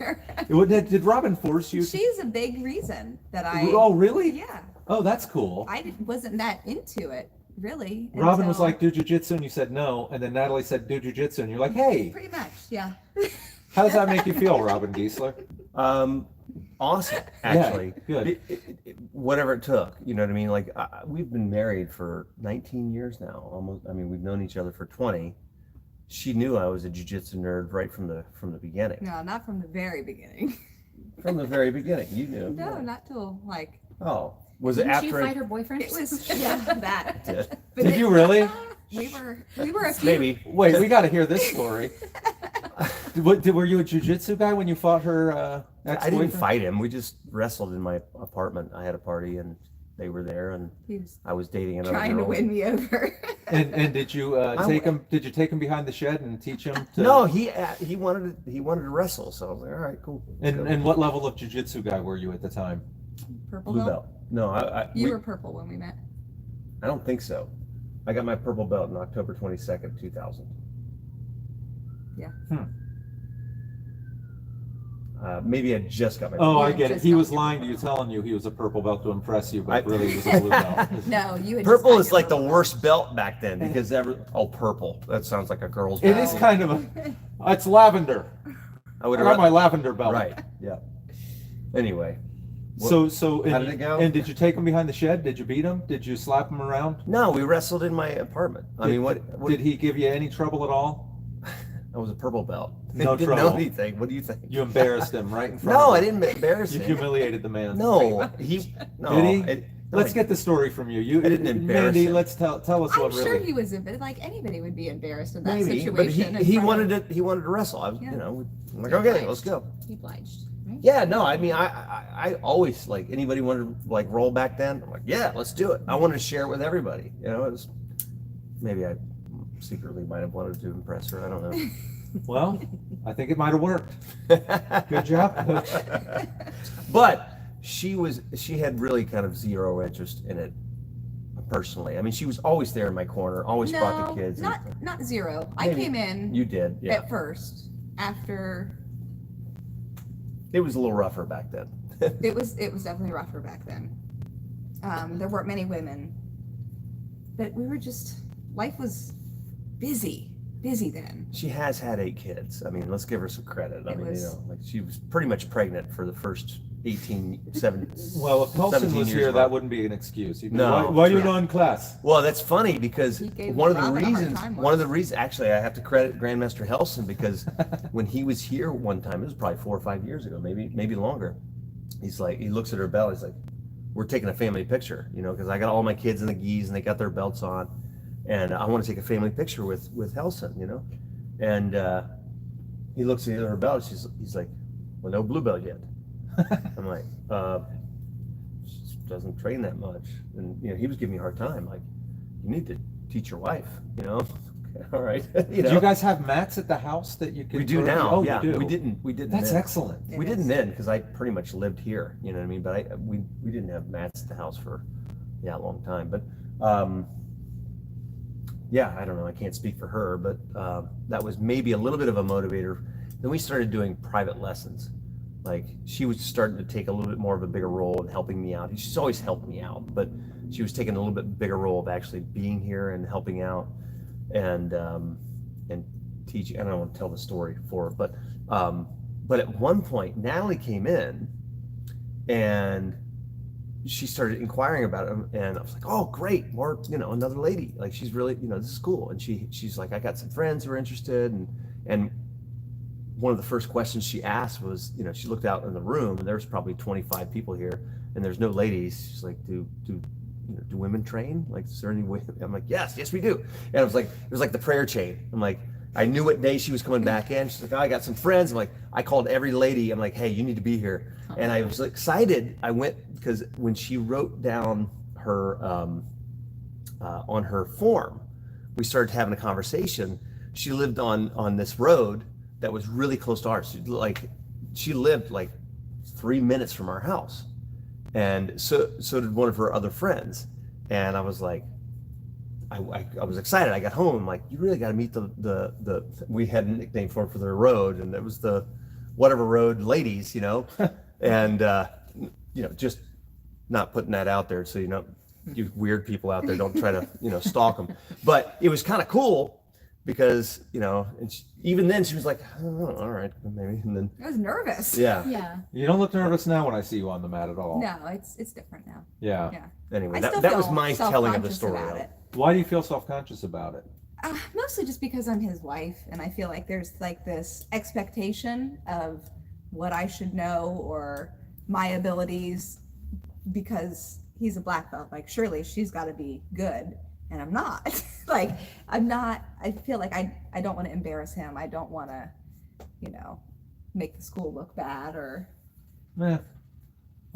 Did Robin force you? She's a big reason that I. Oh, really? Yeah, Oh, that's cool. wasn't that into it really. Robin was until- like, do jujitsu, and you said no. And then Natalie said, do jujitsu, and you're like, hey, Pretty much, yeah. how does that make you feel, Robin Giesler? Awesome, actually. good. Whatever it took, you know what I mean? Like we've been married for 19 years now. Almost. I mean, we've known each other for 20. She knew I was a jiu-jitsu nerd right from the beginning. No, not from the very beginning. From the very beginning, you knew. No, not till like Oh, was it didn't she after? fight her boyfriend? it was that. Did. But Did you really? We were a few. Maybe. Wait, we got to hear this story. Were you a jujitsu guy when you fought her I ex-boyfriend? didn't fight him. We just wrestled in my apartment. I had a party and they were there, and He was I was dating another trying to girl. win me over. And did you take him? Did you take him behind the shed and teach him? To, No, he wanted to wrestle. So I was like, all right, cool. let's go. And what level of jujitsu guy were you at the time? Purple Blue belt. belt. No, You were purple when we met. I don't think so. I got my purple belt on October 22nd, 2000. Yeah. Maybe I just got my. Oh, I Yeah, get it. just He got was your lying to you, purple belt. telling you he was a purple belt to impress you, but I- really he was a blue belt. No, you had Purple just is got like the your purple worst belt back then because purple. That sounds like a girl's It belt. is kind of a. It's lavender. I would I got my lavender belt. Right. Yeah. Anyway. So How and, did it go? And did you take him behind the shed? Did you beat him? Did you slap him around? No, we wrestled in my apartment. I mean, what Did he give you any trouble at all? I was a purple belt. No Didn't know trouble. anything. What do you think? You embarrassed him right in front No, of I him. didn't embarrass You him. humiliated the man. No, he. No, Did he? no, Let's get the story from you. You I didn't embarrass Mandy, him. let's tell us I'm what sure really. he was like anybody would be embarrassed in that maybe, but situation. he wanted to. He wanted to wrestle. I was, Yeah. I'm like, Yeah, okay, right. let's go. He obliged. right? Yeah, no, I mean, I always, like, anybody wanted to, like, roll back then, I'm like, yeah, let's do it. I wanted to share it with everybody. You know, it was, maybe I secretly might have wanted to impress her. I don't know. Well, I think it might have worked. Good job, Coach. But she had really kind of zero interest in it personally. I mean, she was always there in my corner, always brought the kids. Not zero. I Maybe came in You did, yeah. at first. After It was a little rougher back then. it was definitely rougher back then. There weren't many women, but we were just, life was busy then. She has had 8 kids. I mean, let's give her some credit. I It mean, was- you know, like, she was pretty much pregnant for the first 17 Well, if Colson 17 was years here, of that our- wouldn't be an excuse. He'd be, No, why are you true. not in class? Well, that's funny because He gave one of the Robin a hard reasons, time actually, I have to credit Grandmaster Helson because when he was here one time, it was probably 4 or 5 years ago, maybe longer. He's like, he looks at her belt. He's like, we're taking a family picture, you know, because I got all my kids in the gis and they got their belts on, and I want to take a family picture with Helson, you know, and he looks at her belt. He's like, well, no blue belt yet. I'm like, she doesn't train that much, and you know, he was giving me a hard time. Like, you need to teach your wife, you know. Okay, all right, you know. Do you guys have mats at the house that you can? We do throw- now. Oh, Yeah, you do. we didn't. That's then. excellent. It We is. didn't then because I pretty much lived here. You know what I mean? But we didn't have mats at the house for a long time. But yeah, I don't know. I can't speak for her, but that was maybe a little bit of a motivator. Then we started doing private lessons. Like, she was starting to take a little bit more of a bigger role in helping me out. She's always helped me out, but she was taking a little bit bigger role of actually being here and helping out and teaching. I don't want to tell the story for her, but at one point Natalie came in and she started inquiring about him, and I was like, oh, great, more, you know, another lady. Like, she's really, you know, this is cool. And she's like, I got some friends who are interested, and one of the first questions she asked was, you know, she looked out in the room and there's probably 25 people here and there's no ladies. She's like, do women train? Like, is there any way? I'm like, yes, we do. And it was like the prayer chain. I'm like, I knew what day she was coming back in. She's like, oh, I got some friends. I'm like, I called every lady. I'm like, hey, you need to be here. And I was excited. I went because when she wrote down her on her form, we started having a conversation. She lived on this road that was really close to ours. She lived like 3 minutes from our house, and so did one of her other friends. And I was like, I was excited. I got home. I'm like, you really got to meet the we had a nickname for the road, and it was the whatever road ladies, you know, and you know, just not putting that out there, so you know, you weird people out there don't try to, you know, stalk them. But it was kind of cool because, you know, and even then she was like, oh, all right, maybe. And then I was nervous. yeah. Yeah. You don't look nervous now when I see you on the mat at all. No, it's different now. Yeah. Yeah. Anyway, I that still was feel my telling of the self-conscious story. about though. it. Why do you feel self-conscious about it? Mostly just because I'm his wife, and I feel like there's like this expectation of what I should know or my abilities because he's a black belt. Like, surely she's got to be good, and I'm not. Like, I'm not. I feel like I don't want to embarrass him. I don't want to, you know, make the school look bad or. I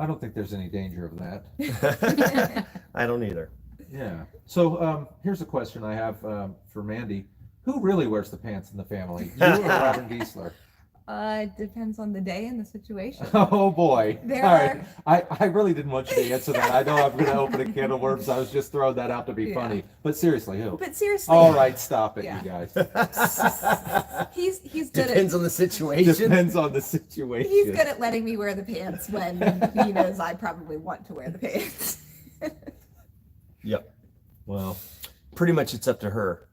don't think there's any danger of that. I don't either. Yeah. So here's a question I have for Mandy. Who really wears the pants in the family? You or Robin Giesler? It depends on the day and the situation. Oh boy. There All right. I really didn't want you to answer that. I know I'm going to open a can of worms. I was just throwing that out to be Yeah. funny. But seriously, who? But seriously, All right, stop it, Yeah. you guys. he's good Depends at on the situation. Depends on the situation. he's good at letting me wear the pants when he knows I probably want to wear the pants. Yep. Well, Pretty much it's up to her.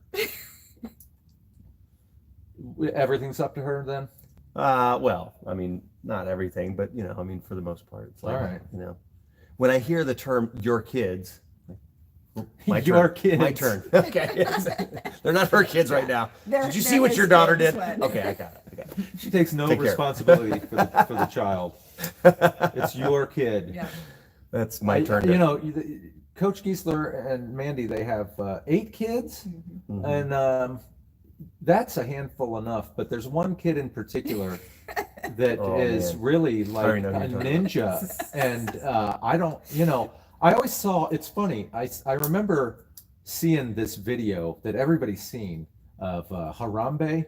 everything's up to her then? Well, I mean, not everything, but you know, I mean, for the most part, it's like, All right. you know, when I hear the term "your kids," my Your turn, my kids. turn. Okay, they're not her kids right now. They're- Did you they're see what his your daughter kids did? when- Okay, I got it. She takes no Take care. responsibility for the child. It's your kid. Yeah. That's my turn. You know, Coach Giesler and Mandy, they have 8 kids, Mhm. and that's a handful enough. But there's one kid in particular that Oh, is man. really like already know a who you're talking ninja. And I don't, I always saw, it's funny, I remember seeing this video that everybody's seen of Harambe,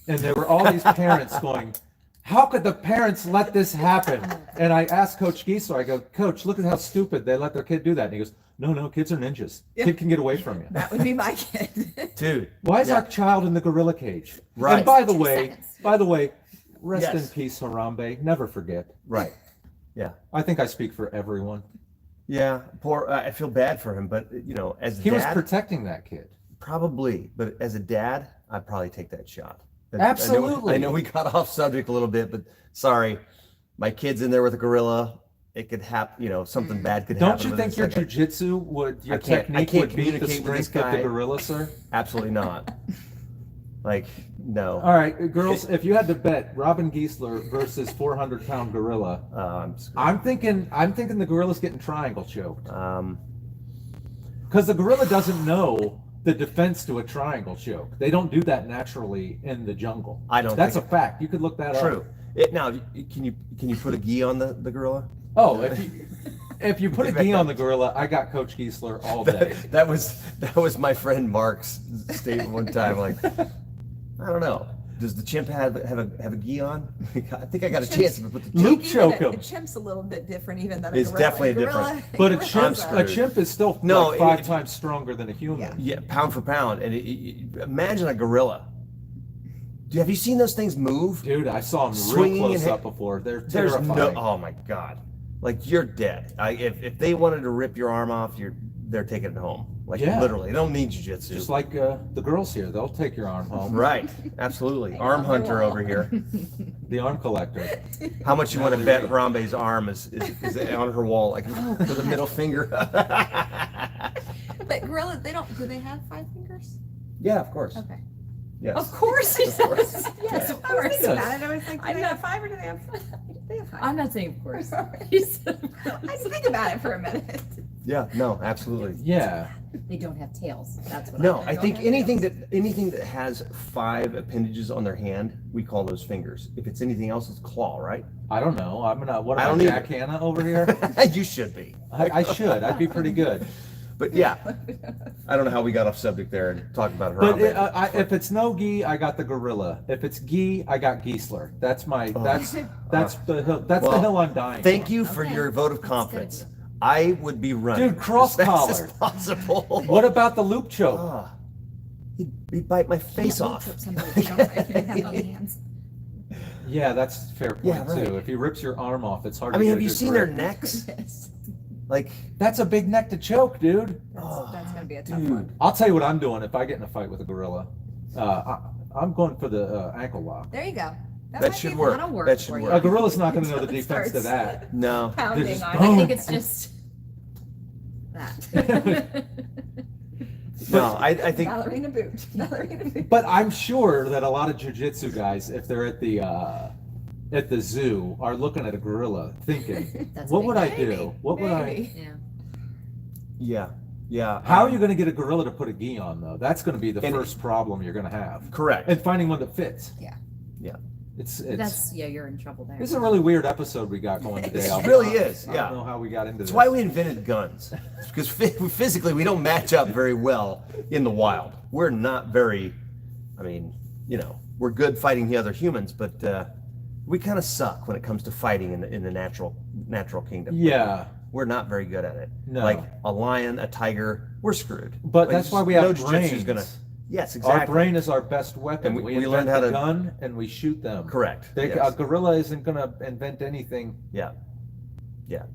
and there were all these parents going, how could the parents let this happen? And I asked Coach Giesler, I go, Coach, look at how stupid they let their kid do that. And he goes, no, kids are ninjas. Yeah. Kid can get away from you. That would be my kid. Dude. Why is yeah. our child in the gorilla cage? Right. And by the 2 way, seconds. rest in Yes. peace, Harambe. Never forget. Right. Yeah. I think I speak for everyone. Yeah. Poor. I feel bad for him, but as a He was dad, protecting that kid. probably. But as a dad, I'd probably take that shot. Absolutely. I know we got off subject a little bit, but sorry, my kid's in there with a gorilla. It could happen. Something bad could happen. Don't you within think your a second. jujitsu would, your I can't technique would beat the communicate with this strength of the guy. gorilla, sir? Absolutely not. Like, no. All right, girls, if you had to bet Robin Giesler versus 400-pound gorilla, I'm thinking the gorilla's getting triangle choked. Because the gorilla doesn't know the defense to a triangle choke. They don't do that naturally in the jungle. I don't That's think a fact. You could look that true. up. Now, can you put a gi on the gorilla? Oh, if you put a gi on the gorilla, I got Coach Giesler all day. That was my friend Mark's statement one time. Like, I don't know. Does the chimp have a gi on? I think I got a chance to put the Luke chimp. choke A him. chimp's a little bit different even than a It's gorilla. definitely gorilla, different. But a gorilla's chimp, screwed. a chimp is still No, like 5 it- times stronger than a human. Yeah. Yeah, pound for pound. And imagine a gorilla. Have you seen those things move? Dude, I saw them real Swinging close and up before. They're There's terrifying. no. Oh my god. Like, you're dead. If they wanted to rip your arm off, they're taking it home. Like, Yeah. literally, they don't need jujitsu. Just like the girls here, they'll take your arm home. Right, absolutely. Arm hunter over here. The arm collector. How much you want to bet Harambe's arm is on her wall, like with a middle finger? But gorillas, do they have 5 fingers? Yeah, of course. Okay. Yes. Of course he does. Yes, of I was course. thinking about it. I was like, do I'm they not- have 5 or do they have 5? They have 5. I'm not saying of course. He said of I course. just think about it for a minute. Yeah. No. Absolutely. Yeah. They don't have tails. That's what No, I I think. think anything that has 5 appendages on their hand, we call those fingers. If it's anything else, it's claw, right? I don't know. What I am don't I, either. Jack Hanna over here? You should be. I should. I'd be pretty good. But yeah, I don't know how we got off subject there and talked about But Harambe. if it's no gi, I got the gorilla. If it's gi, I got Giesler. That's my. That's the hill. That's the Well, hill I'm dying. Thank on. you for Okay, your vote of that's confidence. good. I would be running Dude, cross as fast as collar. possible. What about the loop choke? Ah, he'd bite my face Can't off. trip somebody if you don't have it on the hands. Yeah, that's a fair point Yeah, right. too. If he rips your arm off, it's hard. I to mean, get have a you good seen grip. their necks? Yes. Like, That's a big neck to choke, dude. That's gonna be a tough dude. one. I'll tell you what I'm doing if I get in a fight with a gorilla. I'm going for the ankle lock. There you go. That might should be- work. That'll work That for should you. A work. gorilla's not going to know the Until it defense to starts that. No. Pounding just on I it. think it's just that. No, I think Ballerina boot. Ballerina boot. But I'm sure that a lot of jujitsu guys, if they're at the zoo, are looking at a gorilla thinking, That's "What big. would I Maybe, do? What would I?" maybe. Yeah. yeah. How are you going to get a gorilla to put a gi on though? That's going to be the And- first problem you're going to have. Correct. And finding one that fits. Yeah. Yeah. It's That's you're in trouble there. This is a really weird episode we got going today. It I'll be really honest. is, I yeah. don't know how we got into That's this. why we invented guns. Because physically, we don't match up very well in the wild. We're not very, we're good fighting the other humans, but we kind of suck when it comes to fighting in the natural kingdom. Yeah. We're not very good at it. No. Like a lion, a tiger, we're screwed. But Like, that's why we have no jujitsu's brains. Yes, exactly. Our brain is our best weapon. And we invent learned how the to- gun and we shoot them. Correct. A Yes. gorilla isn't going to invent anything. Yeah.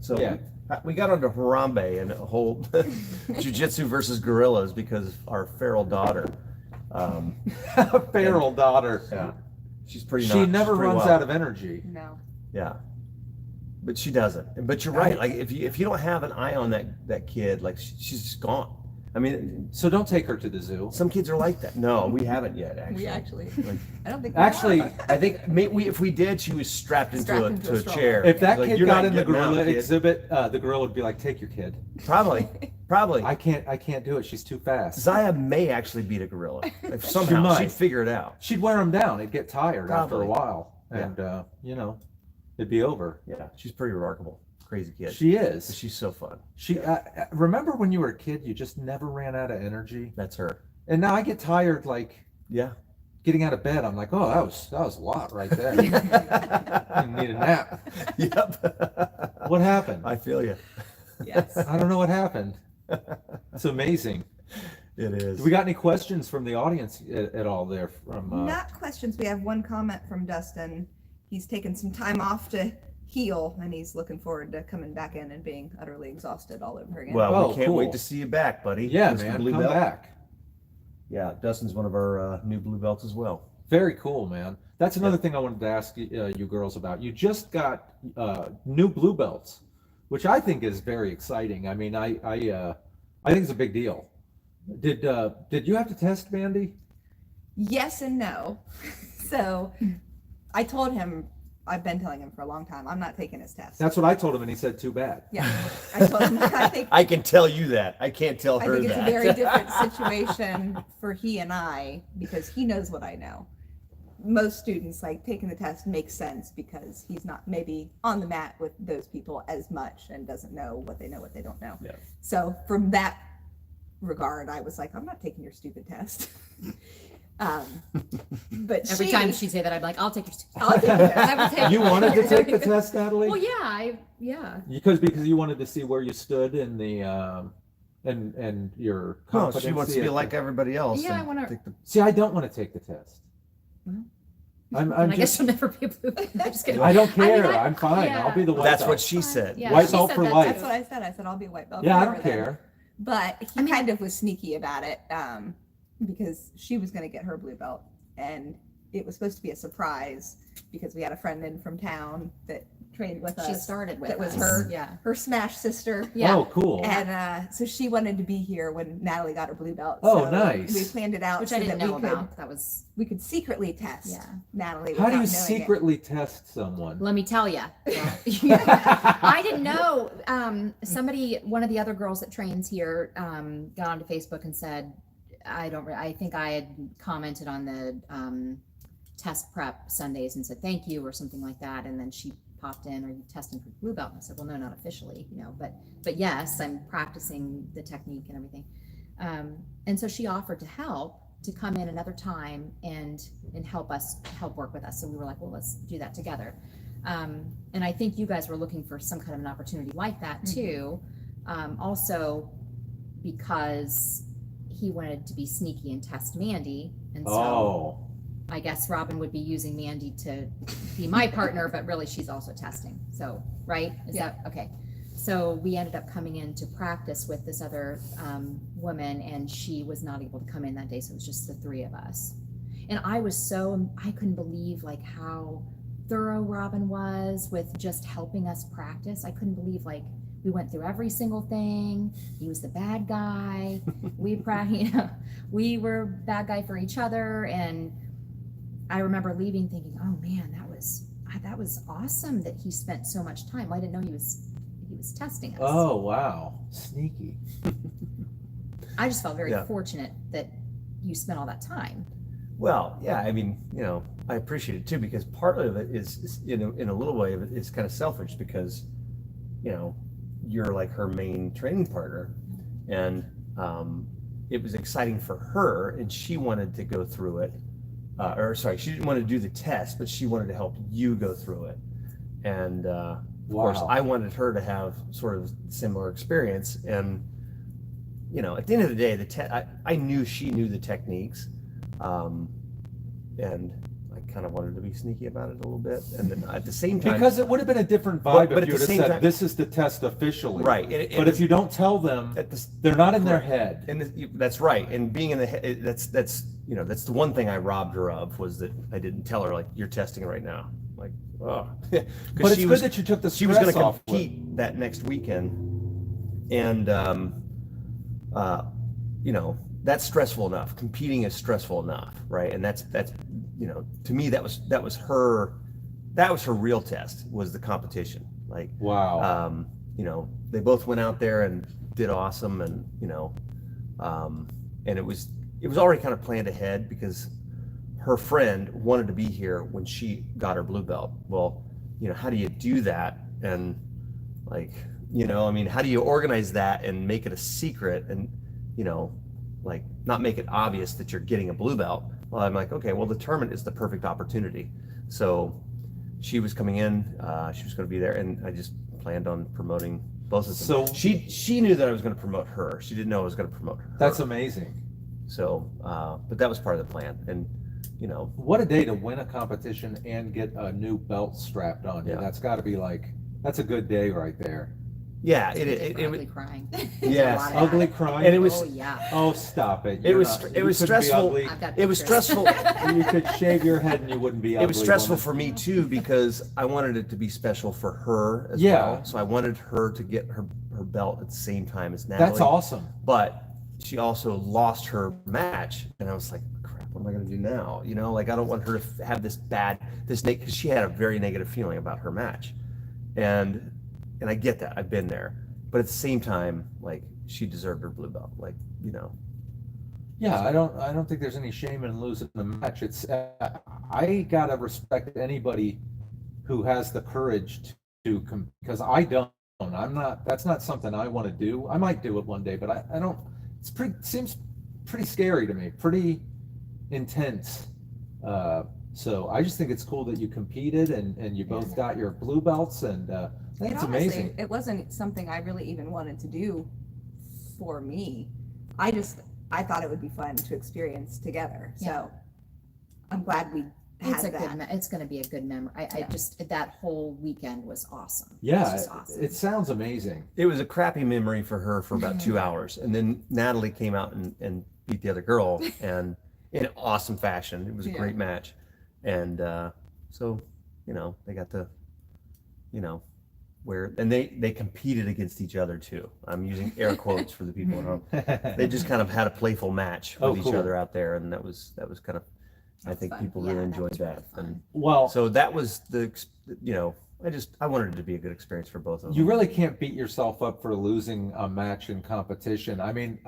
So Yeah. we got onto Harambe and a whole jujitsu versus gorillas because our feral daughter. Feral daughter. Yeah. She's pretty. She she's never pretty runs wild. out of energy. No. Yeah. But she doesn't. But you're right. Like if you don't have an eye on that kid, like she's just gone. I mean, So don't take her to the zoo. some kids are like that. No, we haven't yet. Actually. We actually. Like, I don't think. we Actually, are. I think if we did, she was strapped into Strapped a into a to a stroller. chair. if that Like, kid you're got not in the getting out, gorilla kid. exhibit, the gorilla would be like, "Take your kid." Probably. I can't do it. She's too fast. Zaya may actually beat a gorilla. If She somehow might. she'd figure it out. She'd wear him down. He'd get tired after Probably. a while. and you know, it'd be over. Yeah, she's pretty remarkable. Crazy kid. She is. She's so fun. She remember when you were a kid, you just never ran out of energy. That's her. And now I get tired, like Yeah. getting out of bed. I'm like, oh, that was a lot right there. I need a nap. Yep. What happened? I feel you. Yes. I don't know what happened. It's amazing. It is. Do we got any questions from the audience at all there? From Not questions. We have one comment from Dustin. He's taken some time off to heal, and he's looking forward to coming back in and being utterly exhausted all over again. Well, Oh, we can't cool. wait to see you back, buddy. yeah, Mr. man, Blue come Belt. back. Yeah, Dustin's one of our new blue belts as well. Very cool, man. That's another thing I wanted to ask you girls about. You just got new blue belts, which I think is very exciting. I mean, I think it's a big deal. Did you have to test, Mandy? Yes and no. So I told him, I've been telling him for a long time, I'm not taking his test. That's what I told him, and he said, "Too bad." Yeah. I told him, I can tell you that. I can't tell I her think it's that. a very different situation for he and I, because he knows what I know. Most students, like, taking the test makes sense because he's not maybe on the mat with those people as much and doesn't know, what they don't know. Yeah. So from that regard, I was like, I'm not taking your stupid test. But Every time she'd say that, I'd be like, I'll take your. I'll take your test. I would take You wanted to take the test, Natalie? Well, yeah. Because you wanted to see where you stood in the and your No, competency. she wants to be at like everybody else. Yeah, I and wanna- take the- See, I don't want to take the test. Well, I'm And I guess just. she'll never be a blue. I'm just kidding. I don't I mean, care. I'm fine. yeah. I'll be the white That's belt. what she said. Yeah, White she belt said for that life. That's what I said. I said, I'll be white belt. Yeah, I forever don't then. care. But he kind of was sneaky about it because she was going to get her blue belt, and it was supposed to be a surprise because we had a friend in from town that trained with us. She started with that was us. her Yeah. her smash sister. Yeah. Oh, cool. And so she wanted to be here when Natalie got her blue belt. Oh, so nice. We planned it out Which so I didn't that know we could about. That was. we could secretly test Yeah. Natalie. How do you without knowing it. secretly test someone? Let me tell you. I didn't know. One of the other girls that trains here, got onto Facebook and said, I think I had commented on the test prep Sundays and said thank you or something like that, and then she popped in, "Are you testing for blue belt?" And I said, "Well, no, not officially, but yes, I'm practicing the technique and everything." And so she offered to help, to come in another time and help work with us. So we were like, well, let's do that together. And I think you guys were looking for some kind of an opportunity like that too. Also because he wanted to be sneaky and test Mandy. And so I guess Robin would be using Mandy to be my partner, but really she's also testing. So, right? Is that okay? So we ended up coming in to practice with this other woman, and she was not able to come in that day. So it was just the three of us. And I couldn't believe like how thorough Robin was with just helping us practice. I couldn't believe like we went through every single thing. He was the bad guy. We were bad guy for each other. And I remember leaving thinking, oh man, that was awesome that he spent so much time. I didn't know he was testing us. Oh, wow. Sneaky. I just felt very fortunate that you spent all that time. Well, yeah, I mean, I appreciate it too, because part of it is in a little way of it is kind of selfish because, you're like her main training partner, and it was exciting for her, and she wanted to go through it. She didn't want to do the test, but she wanted to help you go through it. And of course, I wanted her to have sort of similar experience. And at the end of the day, I knew she knew the techniques, and I kind of wanted to be sneaky about it a little bit. And then at the same time, Because it would have been a different vibe But if at you the would have same said, time- this is the test officially. right? But if you don't tell them, they're not in their head. And that's right. And being in the head, that's the one thing I robbed her of, was that I didn't tell her, like, you're testing right now. Like, oh. But it's good that you took the she was going stress to off with- compete that next weekend, and that's stressful enough. Competing is stressful enough, right? And that's to me that was her real test, was the competition. Like, Wow. they both went out there and did awesome, and and it was already kind of planned ahead, because her friend wanted to be here when she got her blue belt. Well, how do you do that? And like, I mean, how do you organize that and make it a secret and, like not make it obvious that you're getting a blue belt? Well, I'm like, okay, well, the tournament is the perfect opportunity. So she was coming in, she was going to be there, and I just planned on promoting both of them. So she knew that I was going to promote her. She didn't know I was going to promote her. That's amazing. So, but that was part of the plan. And, what a day to win a competition and get a new belt strapped on you. Yeah. That's got to be that's a good day right there. Yeah, it was crying. Yes, ugly crying. And it was. Oh yeah. Oh, stop it! It was stressful. I've got It was pictures. stressful. You could shave your head and you wouldn't be ugly. It was stressful woman. for me too, because I wanted it to be special for her as Yeah. well. So I wanted her to get her belt at the same time as Natalie. That's awesome. But she also lost her match, and I was like, crap, what am I going to do now? Like, I don't want her to have this because she had a very negative feeling about her match. And I get that. I've been there. But at the same time, like, she deserved her blue belt. Like, Yeah, I don't think there's any shame in losing the match. It's I gotta respect anybody who has the courage to because I don't. That's not something I want to do. I might do it one day, but I don't. Seems pretty scary to me. Pretty intense. So I just think it's cool that you competed and you both got your blue belts, and I think it's amazing. It wasn't something I really even wanted to do for me. I thought it would be fun to experience together. So Yeah. I'm glad we had It's that. it's going to be a good memory. I just that whole weekend was awesome. Yeah, it was just awesome. it sounds amazing. it was a crappy memory for her for about 2 hours. And then Natalie came out and beat the other girl, and in awesome fashion. It was a great match. And so, they got to, and they competed against each other too. I'm using air quotes for the people at home. They just kind of had a playful match with each cool. other out there, and that was kind of, I think fun. people Yeah, really that enjoyed was really that. fun. And Well, so that was I wanted it to be a good experience for both of them. you really can't beat yourself up for losing a match in competition. I mean,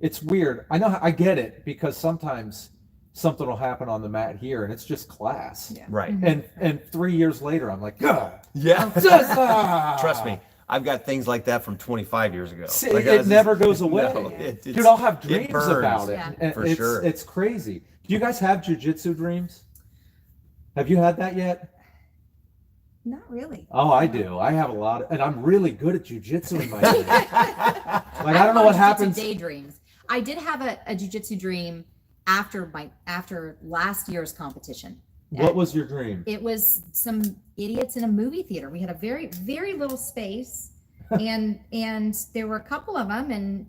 it's weird. I get it, because sometimes something will happen on the mat here and it's just class. Yeah. Right. And 3 years later, I'm like, "Ugh." Yeah. Ah. Trust me, I've got things like that from 25 years ago. See, Like, it never goes away. No, Dude, I'll have dreams burns. about it. Yeah. And For it's, sure. It's crazy. Do you guys have jujitsu dreams? Have you had that yet? Not really. Oh, I do. I have a lot, and I'm really good at jujitsu in my dreams. Like, I don't know what happens. Daydreams. I did have a jujitsu dream after last year's competition. What was your dream? It was some idiots in a movie theater. We had a very, very little space, and there were a couple of them, and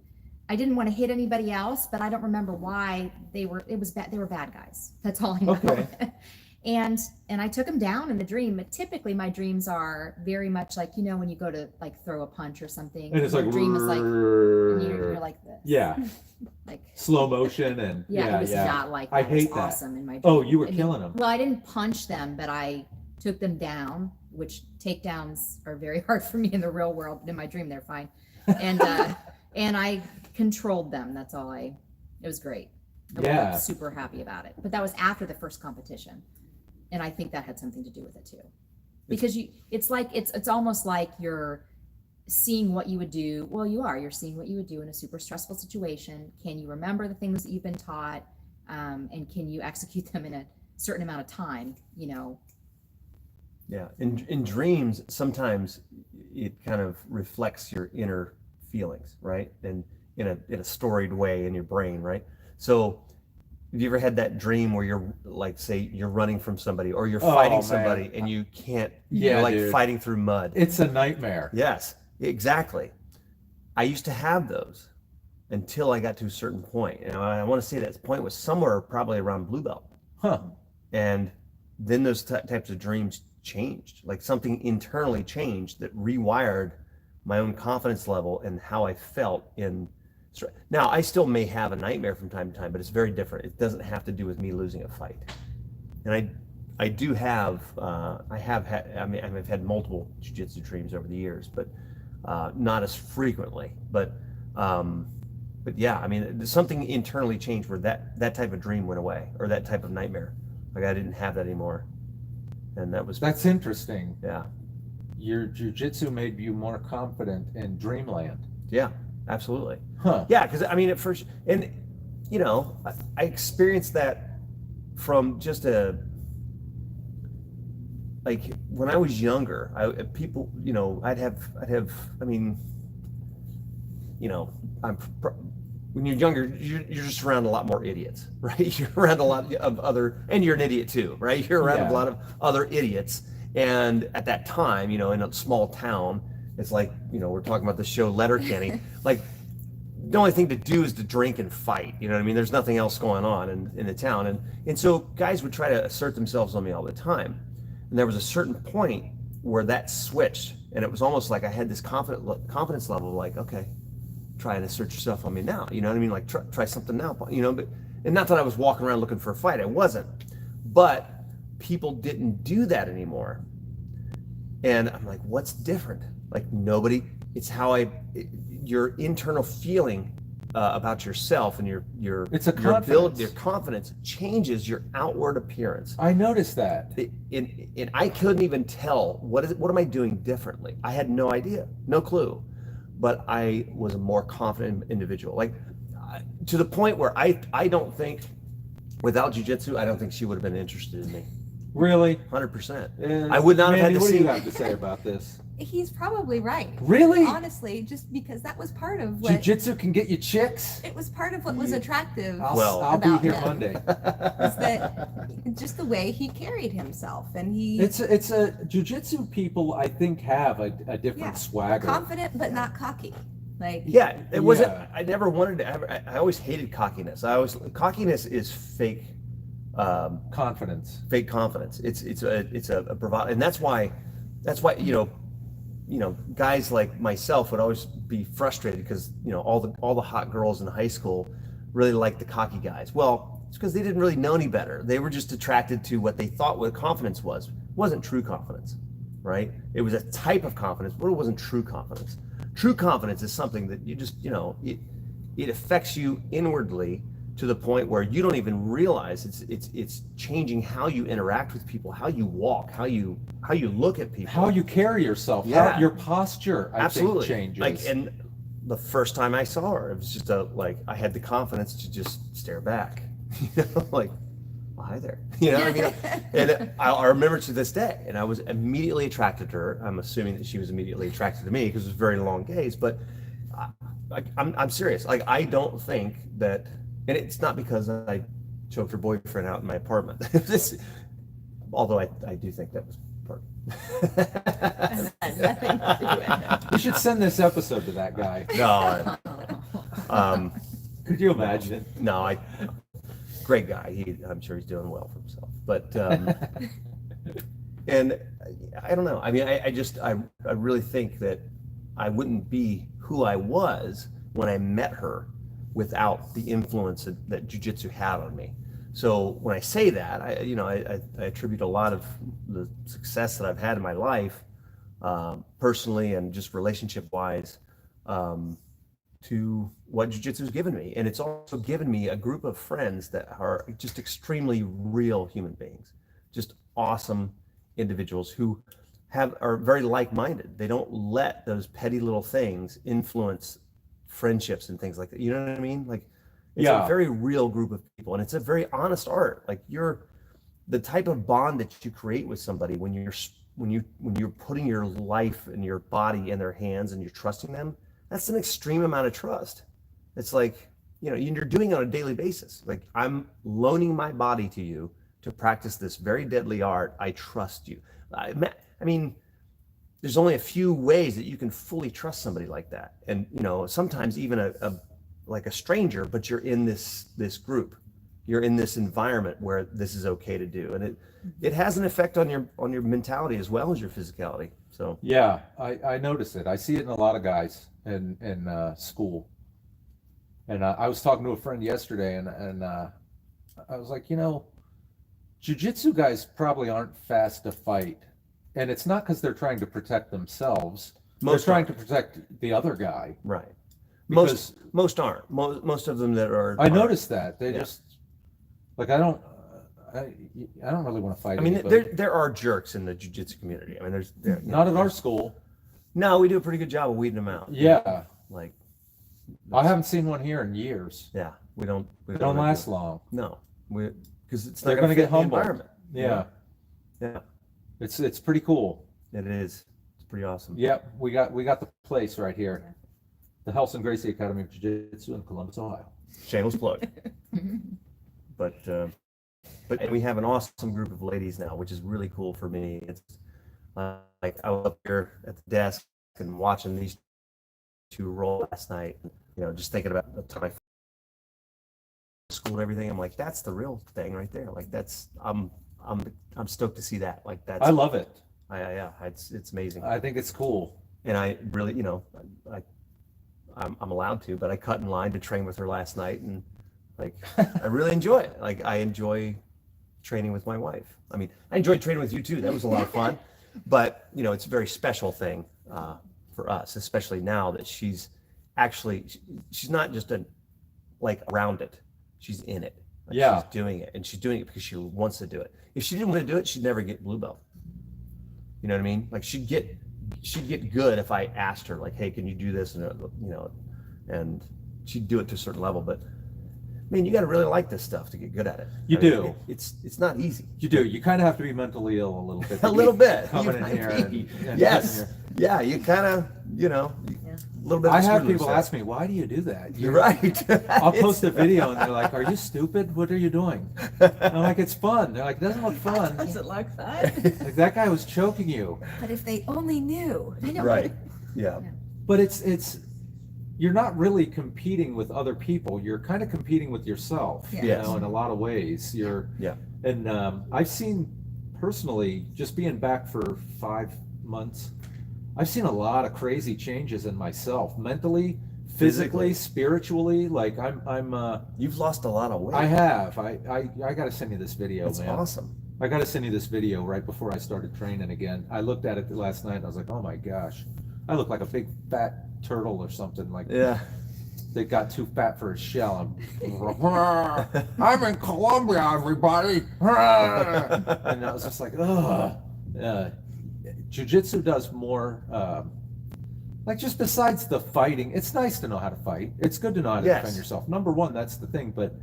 I didn't want to hit anybody else, but I don't remember why they were. It was bad. They were bad guys. That's all I know. Okay. And I took them down in the dream. But typically, my dreams are very much like, when you go to like throw a punch or something. And it's your like, dream is like, and you're like this. yeah, Like slow motion and it was not like that. I It was hate that. awesome in my dream. Oh, you were I mean, killing them. Well, I didn't punch them, but I took them down, which takedowns are very hard for me in the real world. But in my dream, they're fine. And and I controlled them. That's all. It was great. I Yeah. was super happy about it. But that was after the first competition, and I think that had something to do with it too, because it's almost like you're seeing what you would do. Well, you're seeing what you would do in a super stressful situation. Can you remember the things that you've been taught, and can you execute them in a certain amount of time? Yeah. In dreams, sometimes it kind of reflects your inner feelings, right? And in a storied way in your brain, right? So have you ever had that dream where you're like, say you're running from somebody or you're fighting man. somebody and you can't, Yeah, you're like dude. fighting through mud? It's a nightmare. Yes, exactly. I used to have those until I got to a certain point. And I want to say that point was somewhere probably around blue belt. Huh. And then those types of dreams changed. Like something internally changed that rewired my own confidence level and how I felt in. Now, I still may have a nightmare from time to time, but it's very different. It doesn't have to do with me losing a fight. And I do have, I've had multiple jiu-jitsu dreams over the years, but not as frequently. But but yeah, I mean, something internally changed where that type of dream went away, or that type of nightmare. Like I didn't have that anymore, and That's interesting. yeah, Your jujitsu made you more confident in dreamland. yeah, absolutely. Huh. Yeah, because I mean, at first, and you know, I experienced that from just like when I was younger. People, you know, I'd have. I mean, you know, when you're younger, you're just around a lot more idiots, right? You're around a lot of other, and you're an idiot too, right? You're around Yeah. a lot of other idiots. And at that time, you know, in a small town, it's like, you know, we're talking about the show Letterkenny. Like, the only thing to do is to drink and fight. You know what I mean? There's nothing else going on in the town. And so guys would try to assert themselves on me all the time. And there was a certain point where that switched. And it was almost like I had this confidence level, like, okay, try and assert yourself on me now. You know what I mean? Like, try something now, you know? But, and not that I was walking around looking for a fight. I wasn't. But people didn't do that anymore. And I'm like, what's different? Like, nobody, it's how your internal feeling about yourself and your It's a your confidence. your confidence changes your outward appearance. I noticed that. And I couldn't even tell what am I doing differently. I had no idea, no clue, but I was a more confident individual. Like to the point where I don't think without jiu-jitsu, I don't think she would have been interested in me. Really? 100%. I would not have had Mandy, to what do see. you have to say about this? He's probably right. Really? Honestly, just because that was part of what Jiu-jitsu can get you chicks? it was part of what was attractive I'll be about here him. Monday. Was that just the way he carried himself, and he It's a jiu-jitsu people I think have a different Yeah. swagger. confident but not cocky. Like Yeah, it wasn't. Yeah. I never wanted to. I always hated cockiness. Cockiness is fake, Confidence. fake confidence. It's a bravado, and that's why you know guys like myself would always be frustrated because you know all the hot girls in high school really liked the cocky guys. Well, it's because they didn't really know any better. They were just attracted to what they thought what confidence was. It wasn't true confidence, right? It was a type of confidence, but it wasn't true confidence. True confidence is something that you just, you know, it affects you inwardly to the point where you don't even realize it's changing how you interact with people, how you walk, how you look at people, How you carry yourself, Yeah. how your posture, I absolutely think, changes. Like, and the first time I saw her, it was just I had the confidence to just stare back, you know, like, well, hi there, you know what I mean? And I remember to this day, and I was immediately attracted to her. I'm assuming that she was immediately attracted to me because it was a very long gaze, but I'm serious. Like, I don't think that, and it's not because I choked her boyfriend out in my apartment. Although I do think that was part. has nothing to do with it. We should send this episode to that guy. No, Could you imagine it? no, great guy. I'm sure he's doing well for himself. But and I don't know. I mean, I really think that I wouldn't be who I was when I met her without the influence that jiu-jitsu had on me. So when I say that, I attribute a lot of the success that I've had in my life, personally and just relationship-wise, to what jiu-jitsu has given me. And it's also given me a group of friends that are just extremely real human beings, just awesome individuals who are very like-minded. They don't let those petty little things influence friendships and things like that. You know what I mean? Like, it's Yeah. a very real group of people, and it's a very honest art. Like, the type of bond that you create with somebody when you're putting your life and your body in their hands and you're trusting them. That's an extreme amount of trust. It's like, you know, you're doing it on a daily basis. Like, I'm loaning my body to you to practice this very deadly art. I trust you. I mean, there's only a few ways that you can fully trust somebody like that. And, you know, sometimes even like a stranger, but you're in this group, you're in this environment where this is okay to do. And it has an effect on your mentality as well as your physicality. So Yeah, I notice it. I see it in a lot of guys in school. And I was talking to a friend yesterday, and I was like, you know, jiu-jitsu guys probably aren't fast to fight. And it's not because they're trying to protect themselves. They're Most trying to protect the other guy. right. Because Most aren't. Most of them that are. I noticed that they Yeah. just like I don't really want to fight. I mean, anybody. there are jerks in the jiu-jitsu community. I mean, Not at our school. No, we do a pretty good job of weeding them out. Yeah, Like, I haven't seen one here in years. yeah, we don't. They don't last long. No, because it's They're not going to fit get in the humbled. environment. Yeah, Yeah, it's pretty cool. it is. It's pretty awesome. Yep, we got the place right here, the Health and Gracie Academy of Jiu-Jitsu in Columbus, Ohio. Shameless plug. But we have an awesome group of ladies now, which is really cool for me. It's like I was up here at the desk and watching these two roll last night. And, just thinking about the time I school and everything. I'm like, that's the real thing right there. Like I'm stoked to see that. Like that's I love it. yeah, it's amazing. I think it's cool. And I really, I'm allowed to, but I cut in line to train with her last night, and like I really enjoy it. Like I enjoy training with my wife. I mean, I enjoyed training with you too. That was a lot of fun. But it's a very special thing for us, especially now that she's not just around it. She's in it. Like, Yeah. she's doing it, and she's doing it because she wants to do it. If she didn't want to do it, she'd never get blue belt. You know what I mean? Like she'd get good if I asked her, like, hey, can you do this? And she'd do it to a certain level. But man, you got to really like this stuff to get good at it. You do. It's not easy. You do. You kind of have to be mentally ill a little bit. A little bit. Coming in here. And Yes. getting here. Yeah. You kind of, a little bit. I of have screw people loose ask me, why do you do that? You're right. I'll post a video and they're like, are you stupid? What are you doing? And I'm like, it's fun. They're like, it doesn't look fun. Does it look fun? Like that guy was choking you. But if they only knew. I know. Right. Yeah. But it's you're not really competing with other people. You're kind of competing with yourself, Yeah. Yes. in a lot of ways. Yeah. And I've seen personally, just being back for 5 months, I've seen a lot of crazy changes in myself, mentally, physically, spiritually. Like I'm You've lost a lot of weight. I have. I got to send you this video, That's man. awesome. I got to send you this video right before I started training again. I looked at it last night and I was like, oh my gosh, I look like a big fat turtle or something. Like Yeah. they got too fat for his shell. I'm in Colombia, everybody. And I was just like, ugh. Jiu-Jitsu does more, like just besides the fighting, it's nice to know how to fight. It's good to know how to Yes. defend yourself. Number one, that's the thing. But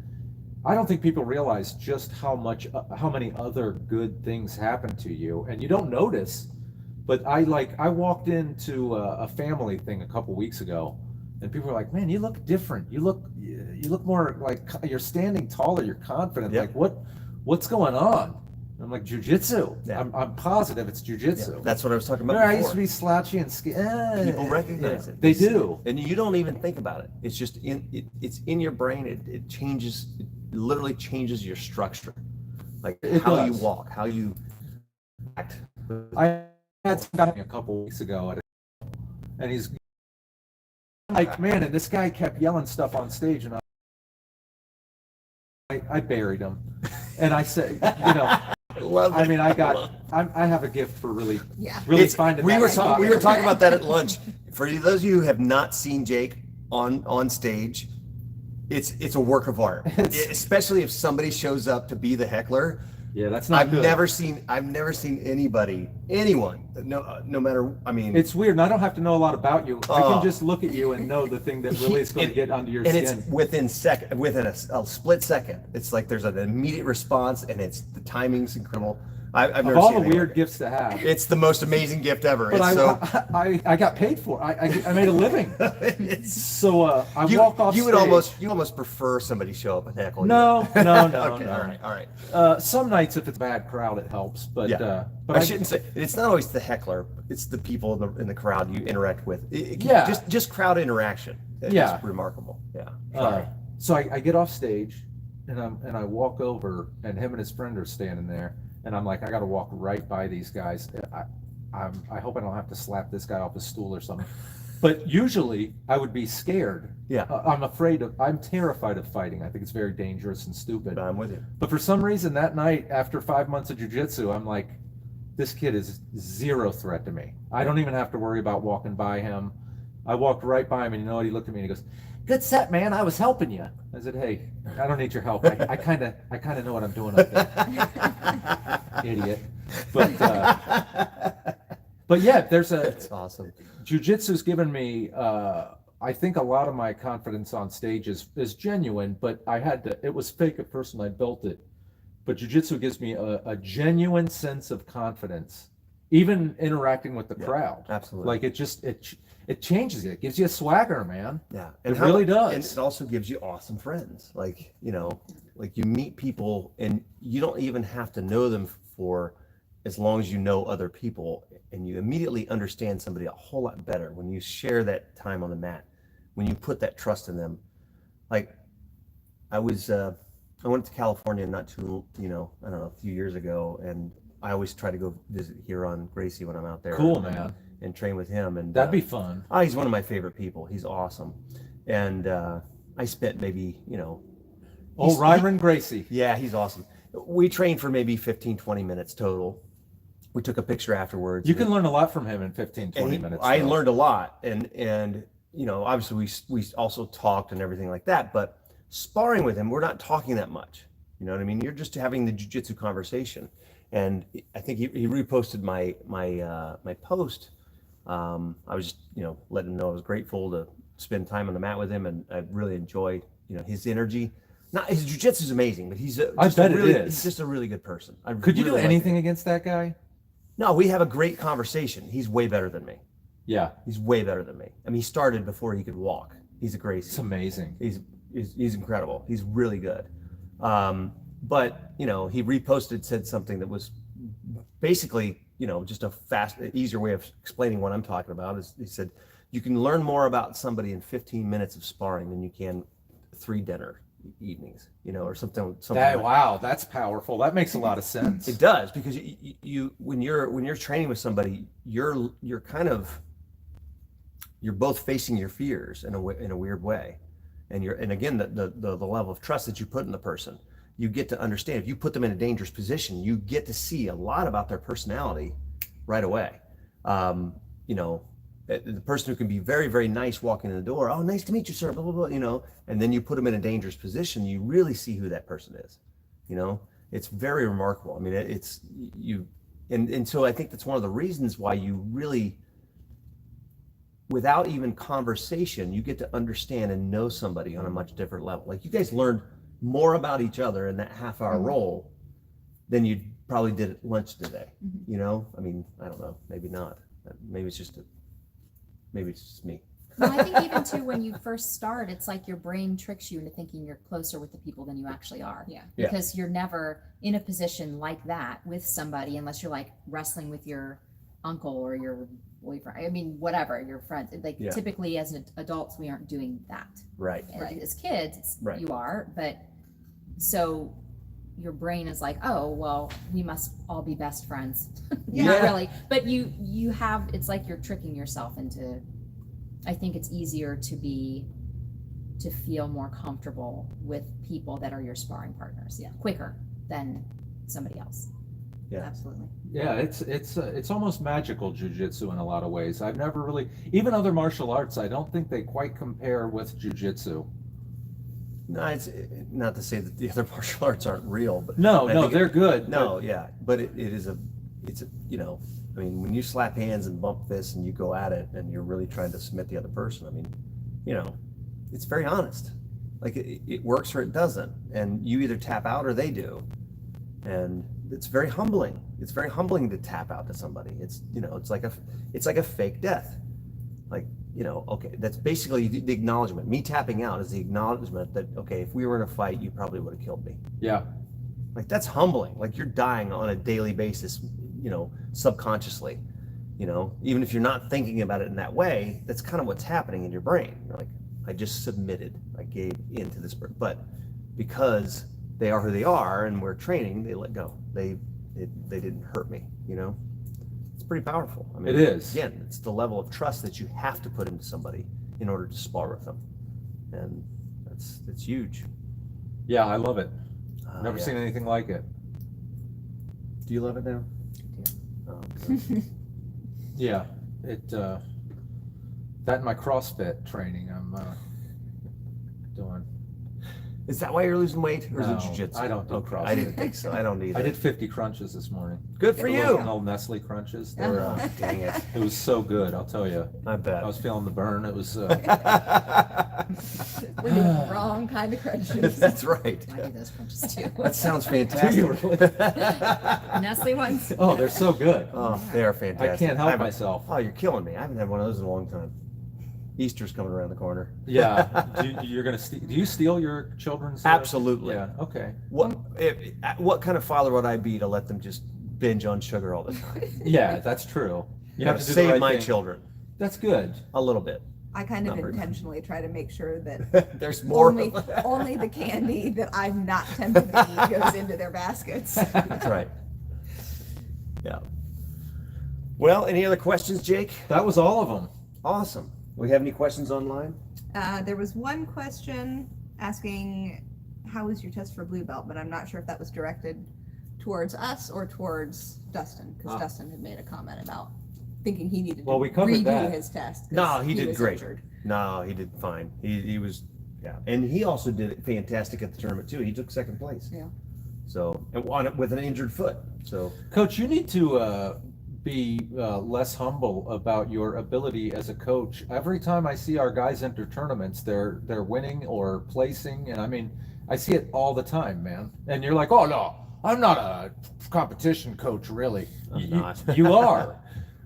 I don't think people realize just how many other good things happen to you, and you don't notice. But I walked into a family thing a couple weeks ago, and people were like, "Man, you look different. You look more like you're standing taller. You're confident. Yep. Like what's going on?" And I'm like, "Jiu-jitsu. Yeah. I'm positive it's jiu-jitsu." Yeah. That's what I was talking about Remember, I before. used to be slouchy and scared. People recognize it. They do. And you don't even think about it. It's just it's in your brain. It changes. It literally changes your structure, like It how you does. walk, how you act. I had some guy a couple weeks ago, and he's like, man, and this guy kept yelling stuff on stage, and I buried him, and I said, I love I it. mean, I have a gift for really Yeah. finding. we that were spot. we were talking about that at lunch. For those of you who have not seen Jake on stage, it's a work of art. Especially if somebody shows up to be the heckler. Yeah, that's not I've good. never seen anyone, no matter. I mean, It's weird, and I don't have to know a lot about you. I Oh. can just look at you and know the thing that really is going to get under your and skin. it's within a split second. It's like there's an immediate response, and it's the timing's incredible. I've Of never all seen the anything weird like it. gifts to have. It's the most amazing gift ever. But It's so I got paid for it. I made a living. it's, So I walk off you would stage. you almost prefer somebody show up and heckle you. No. Okay, No. all right. Some nights, if it's a bad crowd, it helps. But Yeah. but I shouldn't say it's not always the heckler. It's the people in the crowd you interact with. Yeah. Just crowd interaction. It's Yeah. remarkable. Yeah. Sorry. So I get off stage, and I walk over, and him and his friend are standing there, and I'm like, I got to walk right by these guys. I hope I don't have to slap this guy off his stool or something. But usually I would be scared. Yeah. I'm terrified of fighting. I think it's very dangerous and stupid. I'm with you. But for some reason that night, after 5 months of jiu-jitsu, I'm like, this kid is zero threat to me. I don't even have to worry about walking by him. I walked right by him, and you know what? He looked at me and he goes, "Good set, man. I was helping you." I said, "Hey, I don't need your help. I kind of know what I'm doing up there, idiot." But yeah, That's awesome. Jiu-jitsu's given me. I think a lot of my confidence on stage is genuine, but it was fake at first when I built it. But jiu-jitsu gives me a genuine sense of confidence, even interacting with the crowd. Absolutely. Like it changes it. It gives you a swagger, man. Yeah. It really does. And it also gives you awesome friends. Like, like you meet people and you don't even have to know them for as long as you know other people, and you immediately understand somebody a whole lot better when you share that time on the mat, when you put that trust in them. Like I went to California not too, I don't know, a few years ago, and I always try to go visit Huron Gracie when I'm out there. Cool, man. And train with him. And that'd be fun. He's one of my favorite people. He's awesome. And I spent maybe, Ryron Gracie. Yeah, he's awesome. We trained for maybe 15, 20 minutes total. We took a picture afterwards. You can learn a lot from him in 15, 20 minutes. I learned a lot. And obviously we also talked and everything like that, but sparring with him, we're not talking that much. You know what I mean? You're just having the jiu-jitsu conversation. And I think he reposted my post. I was just, letting him know I was grateful to spend time on the mat with him, and I really enjoy, his energy. Not his jiu-jitsu is amazing, but he's he's just a really good person. Could you do anything against that guy? No, we have a great conversation. He's way better than me. Yeah, he's way better than me. I mean, he started before he could walk. He's a Gracie. It's amazing. He's incredible. He's really good. But he reposted, said something that was basically, just a easier way of explaining what I'm talking about. Is he said, you can learn more about somebody in 15 minutes of sparring than you can 3 dinner evenings, or something. Wow, that's powerful. That makes a lot of sense. It does, because you when you're training with somebody, you're both facing your fears in a weird way, and again the level of trust that you put in the person. You get to understand, if you put them in a dangerous position, you get to see a lot about their personality right away. The person who can be very, very nice walking in the door, "Oh, nice to meet you, sir," blah, blah, blah, and then you put them in a dangerous position, you really see who that person is. It's very remarkable. I mean, and so I think that's one of the reasons why you really, without even conversation, you get to understand and know somebody on a much different level. Like, you guys learned more about each other in that half-hour roll than you probably did at lunch today. I mean, I don't know, maybe not. Maybe it's just me. Well, I think even too, when you first start, it's like your brain tricks you into thinking you're closer with the people than you actually are. Yeah. Because you're never in a position like that with somebody unless you're like wrestling with your uncle or your boyfriend. I mean, whatever, your friends. Like, typically as adults, we aren't doing that. Right. As kids, right. You are, but so your brain is like, oh, well, we must all be best friends. Not really, but you have, it's like you're tricking yourself into, I think it's easier to feel more comfortable with people that are your sparring partners, quicker than somebody else. Yeah, absolutely. Yeah, it's almost magical, jiu-jitsu, in a lot of ways. I've never really, even other martial arts, I don't think they quite compare with jiu-jitsu. No, it's not to say that the other martial arts aren't real, but no, they're good. No, but it's a I mean, when you slap hands and bump fists and you go at it and you're really trying to submit the other person, I mean, it's very honest. Like, it works or it doesn't, and you either tap out or they do, and it's very humbling. It's very humbling to tap out to somebody. It's it's like a fake death. Like, okay, that's basically the acknowledgement. Me tapping out is the acknowledgement that, okay, if we were in a fight, you probably would have killed me. Yeah. Like, that's humbling. Like, you're dying on a daily basis, subconsciously, even if you're not thinking about it in that way, that's kind of what's happening in your brain. You're like, I just submitted, I gave into this, but because they are who they are and we're training, they let go. They didn't hurt me, It's pretty powerful. I mean, it is. Again, it's the level of trust that you have to put into somebody in order to spar with them, and that's huge. Yeah, I love it. Never yeah. seen anything like it. Do you love it now? Yeah. Oh, okay. Yeah, That and my CrossFit training I'm doing. Is that why you're losing weight, or is it No, jujitsu? I don't do Okay, CrossFit. I didn't think so. I don't either. I did 50 crunches this morning. Good for The you. little Nestle crunches. They're, Oh, dang it. it was so good, I'll tell you. I bet. I was feeling the burn. It was. We're doing the wrong kind of crunches. That's right. I do those crunches too. That sounds Do you fantastic. really? Nestle ones. Oh, they're so good. Oh, they are fantastic. I can't help haven't- myself. Oh, you're killing me. I haven't had one of those in a long time. Easter's coming around the corner. Yeah. You're gonna do you steal your children's? Absolutely. Yeah. Okay. What kind of father would I be to let them just binge on sugar all the time? Yeah, that's true. You have to do the save right my thing. children That's good. a little bit. I kind of Not very much. intentionally try to make sure that There's more. only the candy that I'm not tempted to eat goes into their baskets. That's right. Yeah. Well, any other questions, Jake? That was all of them. Awesome. We have any questions online? There was one question asking, how was your test for blue belt? But I'm not sure if that was directed towards us or towards Dustin, because Dustin had made a comment about thinking he needed Well, to we covered redo that. his test. 'cause No, he did was great. injured. No, he did fine. He was, yeah, and he also did fantastic at the tournament too. He took second place. Yeah. So, and on it with an injured foot. So, Coach, you need to be less humble about your ability as a coach. Every time I see our guys enter tournaments, they're winning or placing, and I mean, I see it all the time, man. And you're like, oh no, I'm not a competition coach, really. I'm not. You are.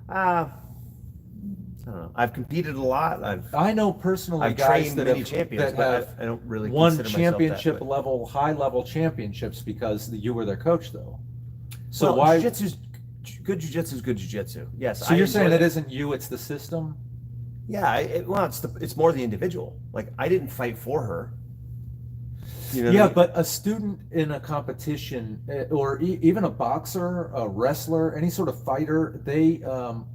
I don't know. I've competed a lot. I know personally I've guys trained that many have, champions, that but have I don't really won consider myself that, championship but- level, high level championships because you were their coach, though. So Well, why? Jiu-jitsu's good. Jiu-jitsu is good jiu-jitsu. Yes. So you're saying enjoy it isn't you, it's the system? Yeah. Well, it's more the individual. Like I didn't fight for her. You know what I Yeah, mean? but a student in a competition, or even a boxer, a wrestler, any sort of fighter, they,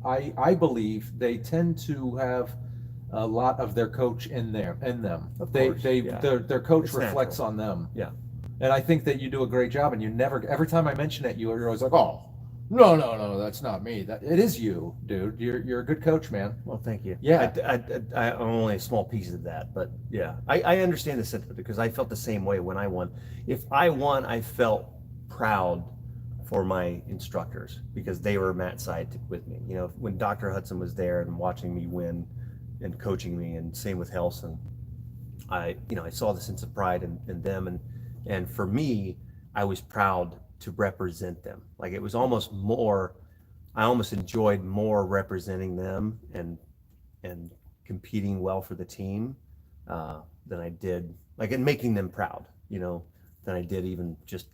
I believe, they tend to have a lot of their coach in them. Of They, course, they, yeah. their coach It's reflects natural. on them. Yeah. And I think that you do a great job, and you never, every time I mention it, you're always like, oh, no, that's not me. That it is you, dude. You're a good coach, man. Well, thank you. Yeah. I'm only a small piece of that, but yeah, I understand the sentiment because I felt the same way when I won. If I won, I felt proud for my instructors because they were mat side with me. You know, when Dr. Hudson was there and watching me win and coaching me, and same with Helson, I saw the sense of pride in them, and for me, I was proud to represent them. Like it was almost more, I almost enjoyed more representing them and competing well for the team than I did, like, and making them proud, than I did even just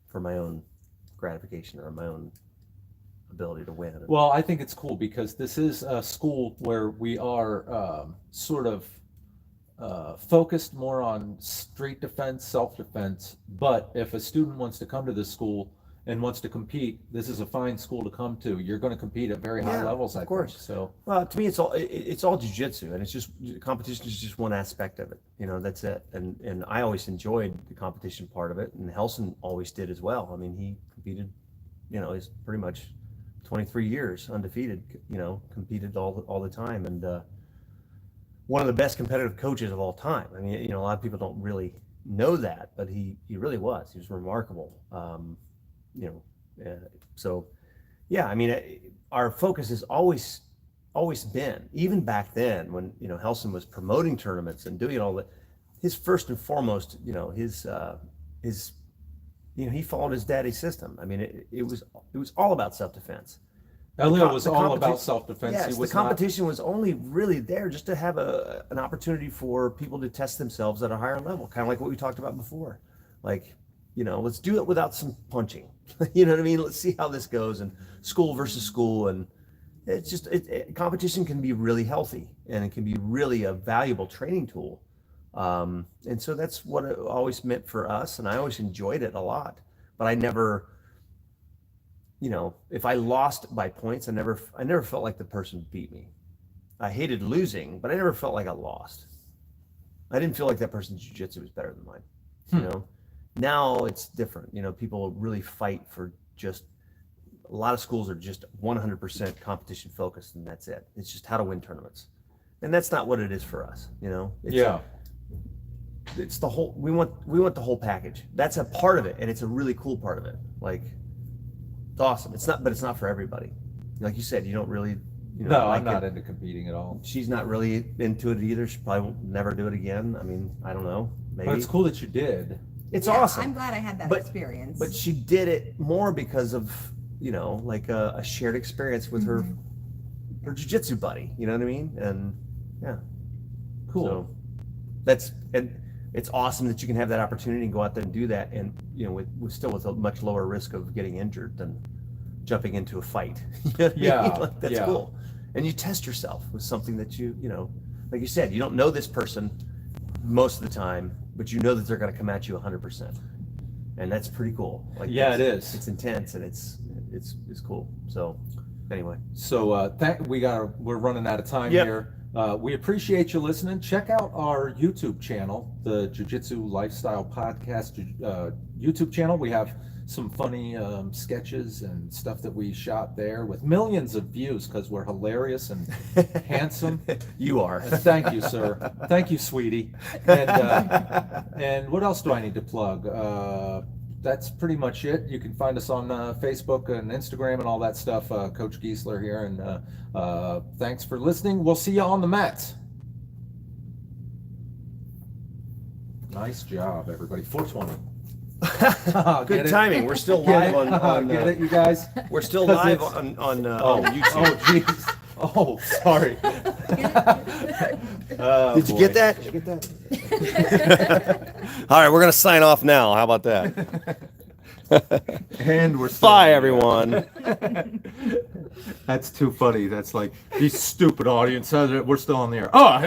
for my own gratification or my own ability to win. Well, I think it's cool because this is a school where we are sort of focused more on street defense, self-defense. But if a student wants to come to this school and wants to compete, this is a fine school to come to. You're going to compete at very high Yeah, levels, of I course. think. So, Well, to me, it's all jiu-jitsu, and it's just competition is just one aspect of it. That's it. And I always enjoyed the competition part of it, and Helson always did as well. I mean, he competed, he's pretty much 23 years undefeated. Competed all the time, and one of the best competitive coaches of all time. I mean, a lot of people don't really know that, but he really was. He was remarkable. So yeah, I mean, our focus has always been, even back then when Helson was promoting tournaments and doing all that, his first and foremost, he followed his daddy's system. I mean, it was all about self-defense. Elio was the all about competition- self-defense. Yes, He the was not, competition was only really there just to have an opportunity for people to test themselves at a higher level, kind of like what we talked about before. Like, let's do it without some punching. You know what I mean? Let's see how this goes, and school versus school, and it's just competition can be really healthy, and it can be really a valuable training tool. And so that's what it always meant for us, and I always enjoyed it a lot. But I never, if I lost by points, I never felt like the person beat me. I hated losing, but I never felt like I lost. I didn't feel like that person's jiu-jitsu was better than mine. Now it's different. People really fight for just, a lot of schools are just 100% competition focused, and that's it. It's just how to win tournaments. And that's not what it is for us, you know? It's the whole, we want the whole package. That's a part of it, and it's a really cool part of it. Like, it's awesome. But it's not for everybody. Like you said, you don't really, No, like I'm not it. into competing at all. She's not really into it either. She probably will never do it again. I mean, I don't know. Maybe. But it's cool that you did. It's Yeah, awesome. I'm glad I had that experience. But she did it more because of, like a shared experience with her jiu-jitsu buddy. You know what I mean? And yeah. Cool. So and it's awesome that you can have that opportunity and go out there and do that, and with a much lower risk of getting injured than jumping into a fight. You know what I mean? Yeah, Like, that's yeah. cool. And you test yourself with something that like you said, you don't know this person most of the time, but you know that they're going to come at you 100%, and that's pretty cool. Like, Yeah, it is. It's intense, and it's cool. So anyway, So we're running out of time Yep. here. We appreciate you listening. Check out our YouTube channel, the Jiu-Jitsu Lifestyle Podcast YouTube channel. We have some funny sketches and stuff that we shot there with millions of views because we're hilarious and handsome. you are. Thank you, sir. Thank you, sweetie. And what else do I need to plug? That's pretty much it. You can find us on Facebook and Instagram and all that stuff. Coach Giesler here, and thanks for listening. We'll see you on the mats. Nice job, everybody. 420. Good Get it? timing. We're still Get live it? on Get it, you guys? we're still 'Cause live it's- on Oh, YouTube. jeez. Oh, sorry. Oh, Did you boy. get that? Did you get that? All right, we're gonna sign off now. How about that? And we're still Bye, here. everyone. That's too funny. That's like these stupid audience. We're still on the air. Oh,